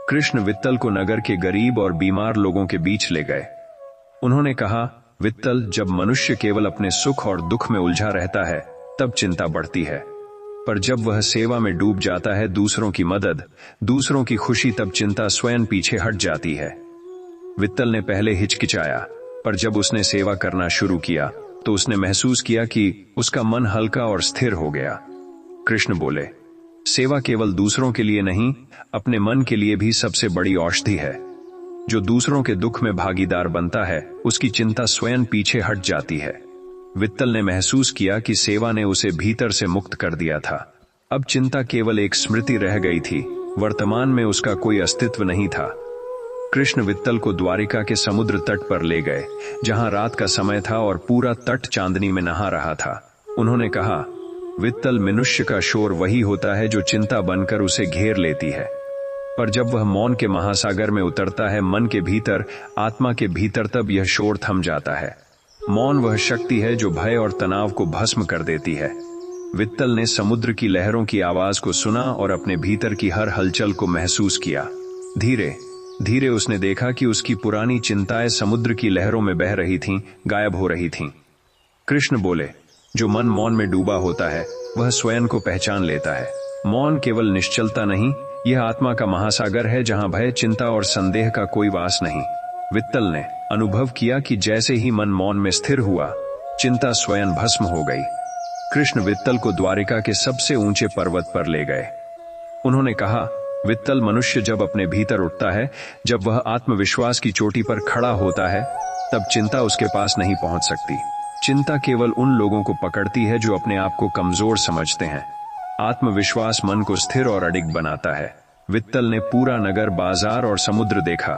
कृष्ण वित्तल को नगर के गरीब और बीमार लोगों के बीच ले गए। उन्होंने कहा, वित्तल, जब मनुष्य केवल अपने सुख और दुख में उलझा रहता है तब चिंता बढ़ती है, पर जब वह सेवा में डूब जाता है, दूसरों की मदद, दूसरों की खुशी, तब चिंता स्वयं पीछे हट जाती है। वित्तल ने पहले हिचकिचाया, पर जब उसने सेवा करना शुरू किया तो उसने महसूस किया कि उसका मन हल्का और स्थिर हो गया। कृष्ण बोले, सेवा केवल दूसरों के लिए नहीं, अपने मन के लिए भी सबसे बड़ी औषधि है। जो दूसरों के दुख में भागीदार बनता है, उसकी चिंता स्वयं पीछे हट जाती है। वित्तल ने महसूस किया कि सेवा ने उसे भीतर से मुक्त कर दिया था। अब चिंता केवल एक स्मृति रह गई थी, वर्तमान में उसका कोई अस्तित्व नहीं था। कृष्ण वित्तल को द्वारिका के समुद्र तट पर ले गए, जहां रात का समय था और पूरा तट चांदनी में नहा रहा था। उन्होंने कहा, वित्तल, मनुष्य का शोर वही होता है जो चिंता बनकर उसे घेर लेती है, पर जब वह मौन के महासागर में उतरता है, मन के भीतर, आत्मा के भीतर, तब यह शोर थम जाता है। मौन वह शक्ति है जो भय और तनाव को भस्म कर देती है। वित्तल ने समुद्र की लहरों की आवाज को सुना और अपने भीतर की हर हलचल को महसूस किया। धीरे धीरे उसने देखा कि उसकी पुरानी चिंताएं समुद्र की लहरों में बह रही थीं, गायब हो रही थीं। कृष्ण बोले, जो मन मौन में डूबा होता है वह स्वयं को पहचान लेता है। मौन केवल निश्चलता नहीं, यह आत्मा का महासागर है जहां भय, चिंता और संदेह का कोई वास नहीं। वित्तल ने अनुभव किया कि जैसे ही मन मौन में स्थिर हुआ, चिंता स्वयं भस्म हो गई। कृष्ण वित्तल को द्वारिका के सबसे ऊंचे पर्वत पर ले गए। उन्होंने कहा, वित्तल, मनुष्य जब अपने भीतर उठता है, जब वह आत्मविश्वास की चोटी पर खड़ा होता है, तब चिंता उसके पास नहीं पहुंच सकती। चिंता केवल उन लोगों को पकड़ती है जो अपने आप को कमजोर समझते हैं। आत्मविश्वास मन को स्थिर और अडिग बनाता है। वित्तल ने पूरा नगर, बाजार और समुद्र देखा।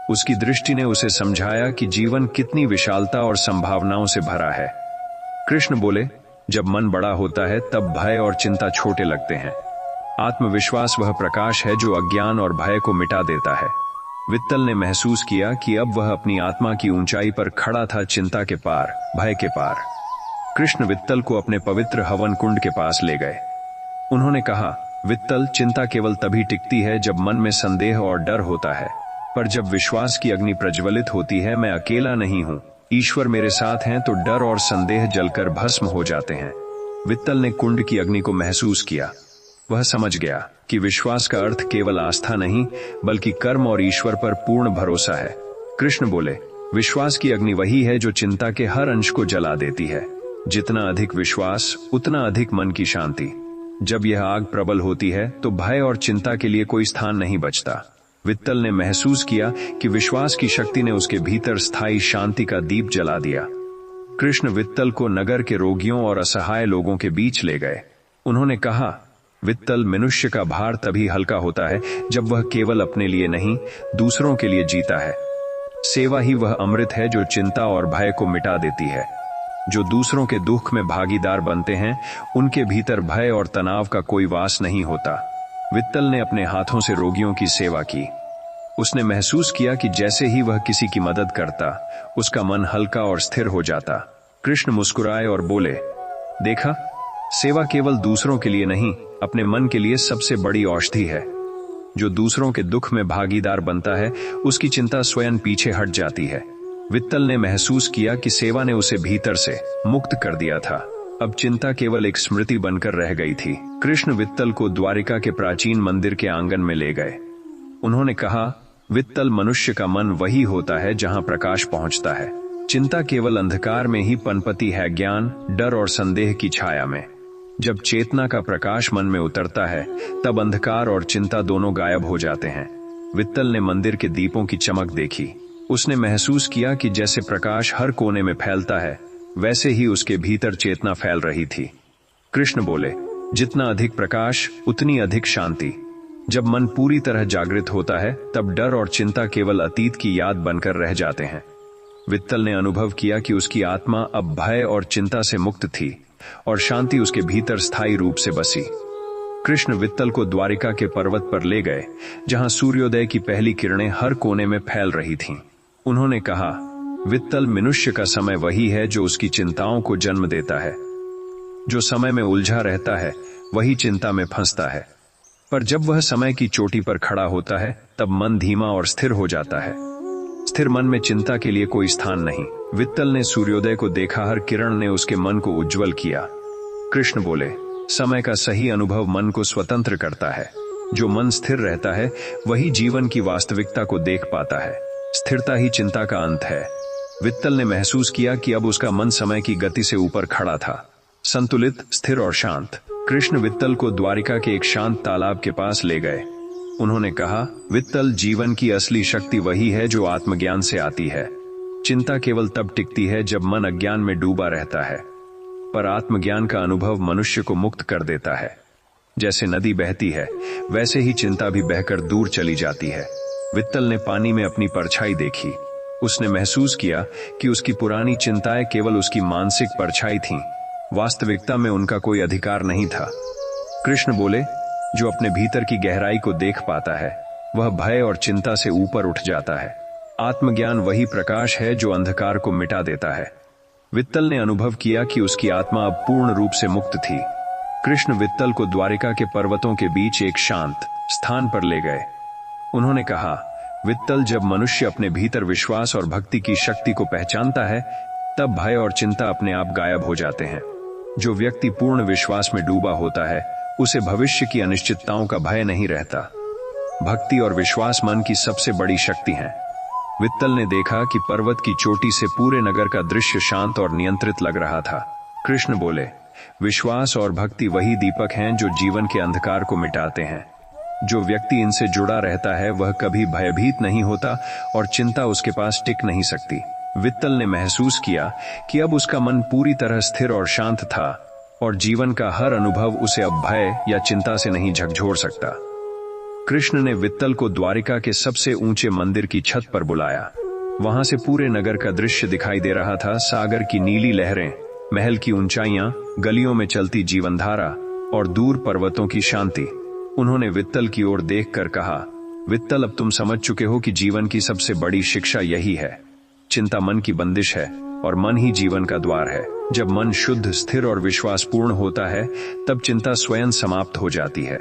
उसकी दृष्टि ने उसे समझाया कि जीवन कितनी विशालता और संभावनाओं से भरा है। कृष्ण बोले, जब मन बड़ा होता है तब भय और चिंता छोटे लगते हैं। आत्मविश्वास वह प्रकाश है जो अज्ञान और भय को मिटा देता है। वित्तल ने महसूस किया कि अब वह अपनी आत्मा की ऊंचाई पर खड़ा था, चिंता के पार, भय के पार। कृष्ण वित्तल को अपने पवित्र हवन कुंड के पास ले गए। उन्होंने कहा, वित्तल, चिंता केवल तभी टिकती है जब मन में संदेह और डर होता है, पर जब विश्वास की अग्नि प्रज्वलित होती है, मैं अकेला नहीं हूं, ईश्वर मेरे साथ हैं, तो डर और संदेह जलकर भस्म हो जाते हैं। वित्तल ने कुंड की अग्नि को महसूस किया। वह समझ गया कि विश्वास का अर्थ केवल आस्था नहीं, बल्कि कर्म और ईश्वर पर पूर्ण भरोसा है। कृष्ण बोले, विश्वास की अग्नि वही है जो चिंता के हर अंश को जला देती है। जितना अधिक विश्वास, उतना अधिक मन की शांति। जब यह आग प्रबल होती है तो भय और चिंता के लिए कोई स्थान नहीं बचता। वित्तल ने महसूस किया कि विश्वास की शक्ति ने उसके भीतर स्थायी शांति का दीप जला दिया। कृष्ण वित्तल को नगर के रोगियों और असहाय लोगों के बीच ले गए। उन्होंने कहा, वित्तल, मनुष्य का भार तभी हल्का होता है जब वह केवल अपने लिए नहीं, दूसरों के लिए जीता है। सेवा ही वह अमृत है जो चिंता और भय को मिटा देती है। जो दूसरों के दुख में भागीदार बनते हैं, उनके भीतर भय और तनाव का कोई वास नहीं होता। वित्तल ने अपने हाथों से रोगियों की सेवा की। उसने महसूस किया कि जैसे ही वह किसी की मदद करता, उसका मन हल्का और स्थिर हो जाता। कृष्ण मुस्कुराए और बोले, देखा, सेवा केवल दूसरों के लिए नहीं, अपने मन के लिए सबसे बड़ी औषधि है। जो दूसरों के दुख में भागीदार बनता है, उसकी चिंता स्वयं पीछे हट जाती है। वित्तल ने महसूस किया कि सेवा ने उसे भीतर से मुक्त कर दिया था। अब चिंता केवल एक स्मृति बनकर रह गई थी। कृष्ण वित्तल को द्वारिका के प्राचीन मंदिर के आंगन में ले गए। उन्होंने कहा, वित्तल, मनुष्य का मन वही होता है जहां प्रकाश पहुंचता है। चिंता केवल अंधकार में ही पनपती है, ज्ञान, डर और संदेह की छाया में। जब चेतना का प्रकाश मन में उतरता है, तब अंधकार और चिंता दोनों गायब हो जाते हैं। वित्तल ने मंदिर के दीपों की चमक देखी। उसने महसूस किया कि जैसे प्रकाश हर कोने में फैलता है, वैसे ही उसके भीतर चेतना फैल रही थी। कृष्ण बोले, जितना अधिक प्रकाश, उतनी अधिक शांति। जब मन पूरी तरह जागृत होता है, तब डर और चिंता केवल अतीत की याद बनकर रह जाते हैं। वित्तल ने अनुभव किया कि उसकी आत्मा अब भय और चिंता से मुक्त थी और शांति उसके भीतर स्थायी रूप से बसी। कृष्ण वित्तल को द्वारिका के पर्वत पर ले गए, जहां सूर्योदय की पहली किरणें हर कोने में फैल रही थीं। उन्होंने कहा, वित्तल, मनुष्य का समय वही है जो उसकी चिंताओं को जन्म देता है। जो समय में उलझा रहता है, वही चिंता में फंसता है। पर जब वह समय की चोटी पर खड़ा होता है, तब मन धीमा और स्थिर हो जाता है। स्थिर मन में चिंता के लिए कोई स्थान नहीं। वित्तल ने सूर्योदय को देखा, हर किरण ने उसके मन को उज्जवल किया। कृष्ण बोले, समय का सही अनुभव मन को स्वतंत्र करता है। जो मन स्थिर रहता है, वही जीवन की वास्तविकता को देख पाता है। स्थिरता ही चिंता का अंत है। वित्तल ने महसूस किया कि अब उसका मन समय की गति से ऊपर खड़ा था, संतुलित, स्थिर और शांत। कृष्ण वित्तल को द्वारिका के एक शांत तालाब के पास ले गए। उन्होंने कहा, वित्तल, जीवन की असली शक्ति वही है जो आत्मज्ञान से आती है। चिंता केवल तब टिकती है जब मन अज्ञान में डूबा रहता है, पर आत्मज्ञान का अनुभव मनुष्य को मुक्त कर देता है। जैसे नदी बहती है, वैसे ही चिंता भी बहकर दूर चली जाती है। वित्तल ने पानी में अपनी परछाई देखी। उसने महसूस किया कि उसकी पुरानी चिंताएं केवल उसकी मानसिक परछाई थीं। वास्तविकता में उनका कोई अधिकार नहीं था। कृष्ण बोले, जो अपने भीतर की गहराई को देख पाता है, वह भय और चिंता से ऊपर उठ जाता है। आत्मज्ञान वही प्रकाश है जो अंधकार को मिटा देता है। वित्तल ने अनुभव किया कि उसकी आत्मा अब पूर्ण रूप से मुक्त थी। कृष्ण वित्तल को द्वारिका के पर्वतों के बीच एक शांत स्थान पर ले गए। उन्होंने कहा, वित्तल, जब मनुष्य अपने भीतर विश्वास और भक्ति की शक्ति को पहचानता है, तब भय और चिंता अपने आप गायब हो जाते हैं। जो व्यक्ति पूर्ण विश्वास में डूबा होता है, उसे भविष्य की अनिश्चितताओं का भय नहीं रहता। भक्ति और विश्वास मन की सबसे बड़ी शक्ति है। वित्तल ने देखा कि पर्वत की चोटी से पूरे नगर का दृश्य शांत और नियंत्रित लग रहा था। कृष्ण बोले, विश्वास और भक्ति वही दीपक हैं जो जीवन के अंधकार को मिटाते हैं। जो व्यक्ति इनसे जुड़ा रहता है, वह कभी भयभीत नहीं होता और चिंता उसके पास टिक नहीं सकती। वित्तल ने महसूस किया कि अब उसका मन पूरी तरह स्थिर और शांत था और जीवन का हर अनुभव उसे अब भय या चिंता से नहीं झकझोर सकता। कृष्ण ने वित्तल को द्वारिका के सबसे ऊंचे मंदिर की छत पर बुलाया। वहां से पूरे नगर का दृश्य दिखाई दे रहा था। सागर की नीली लहरें, महल की ऊंचाइयां, गलियों में चलती जीवनधारा और दूर पर्वतों की शांति। उन्होंने वित्तल की ओर देखकर कहा, वित्तल, अब तुम समझ चुके हो कि जीवन की सबसे बड़ी शिक्षा यही है। चिंता मन की बंदिश है और मन ही जीवन का द्वार है। जब मन शुद्ध, स्थिर और विश्वासपूर्ण होता है, तब चिंता स्वयं समाप्त हो जाती है।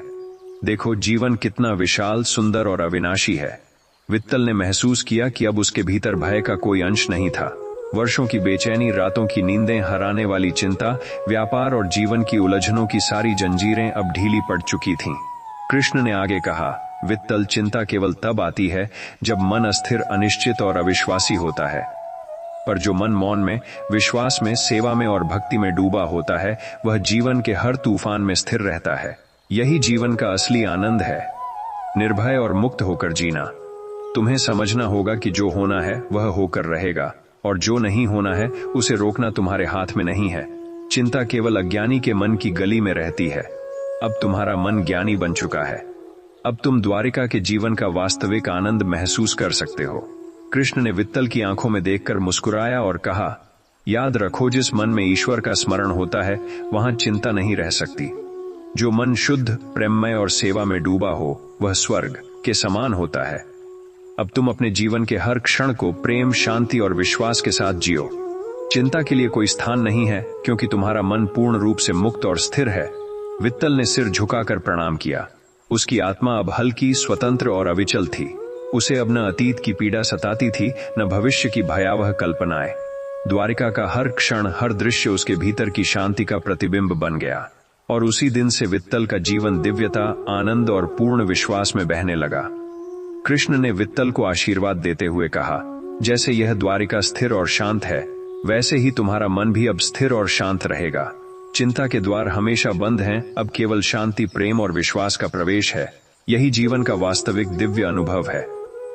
देखो, जीवन कितना विशाल, सुंदर और अविनाशी है। वित्तल ने महसूस किया कि अब उसके भीतर भय का कोई अंश नहीं था। वर्षों की बेचैनी, रातों की नींदें हराने वाली चिंता, व्यापार और जीवन की उलझनों की सारी जंजीरें अब ढीली पड़ चुकी थीं। कृष्ण ने आगे कहा, वित्तल, चिंता केवल तब आती है जब मन अस्थिर, अनिश्चित और अविश्वासी होता है। पर जो मन मौन में, विश्वास में, सेवा में और भक्ति में डूबा होता है, वह जीवन के हर तूफान में स्थिर रहता है। यही जीवन का असली आनंद है, निर्भय और मुक्त होकर जीना। तुम्हें समझना होगा कि जो होना है वह होकर रहेगा और जो नहीं होना है उसे रोकना तुम्हारे हाथ में नहीं है। चिंता केवल अज्ञानी के मन की गली में रहती है। अब तुम्हारा मन ज्ञानी बन चुका है। अब तुम द्वारिका के जीवन का वास्तविक आनंद महसूस कर सकते हो। कृष्ण ने वित्तल की आंखों में देखकर मुस्कुराया और कहा, याद रखो, जिस मन में ईश्वर का स्मरण होता है, वहां चिंता नहीं रह सकती। जो मन शुद्ध, प्रेममय और सेवा में डूबा हो, वह स्वर्ग के समान होता है। अब तुम अपने जीवन के हर क्षण को प्रेम, शांति और विश्वास के साथ जियो। चिंता के लिए कोई स्थान नहीं है, क्योंकि तुम्हारा मन पूर्ण रूप से मुक्त और स्थिर है। वित्तल ने सिर झुकाकर प्रणाम किया। उसकी आत्मा अब हल्की, स्वतंत्र और अविचल थी। उसे अब न अतीत की पीड़ा सताती थी, न भविष्य की भयावह कल्पनाएं। द्वारिका का हर क्षण, हर दृश्य उसके भीतर की शांति का प्रतिबिंब बन गया, और उसी दिन से वित्तल का जीवन दिव्यता, आनंद और पूर्ण विश्वास में बहने लगा। कृष्ण ने वित्तल को आशीर्वाद देते हुए कहा, जैसे यह द्वारिका स्थिर और शांत है, वैसे ही तुम्हारा मन भी अब स्थिर और शांत रहेगा। चिंता के द्वार हमेशा बंद हैं, अब केवल शांति, प्रेम और विश्वास का प्रवेश है। यही जीवन का वास्तविक दिव्य अनुभव है।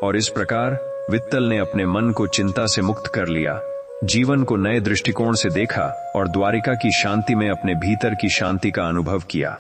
और इस प्रकार वित्तल ने अपने मन को चिंता से मुक्त कर लिया, जीवन को नए दृष्टिकोण से देखा और द्वारिका की शांति में अपने भीतर की शांति का अनुभव किया।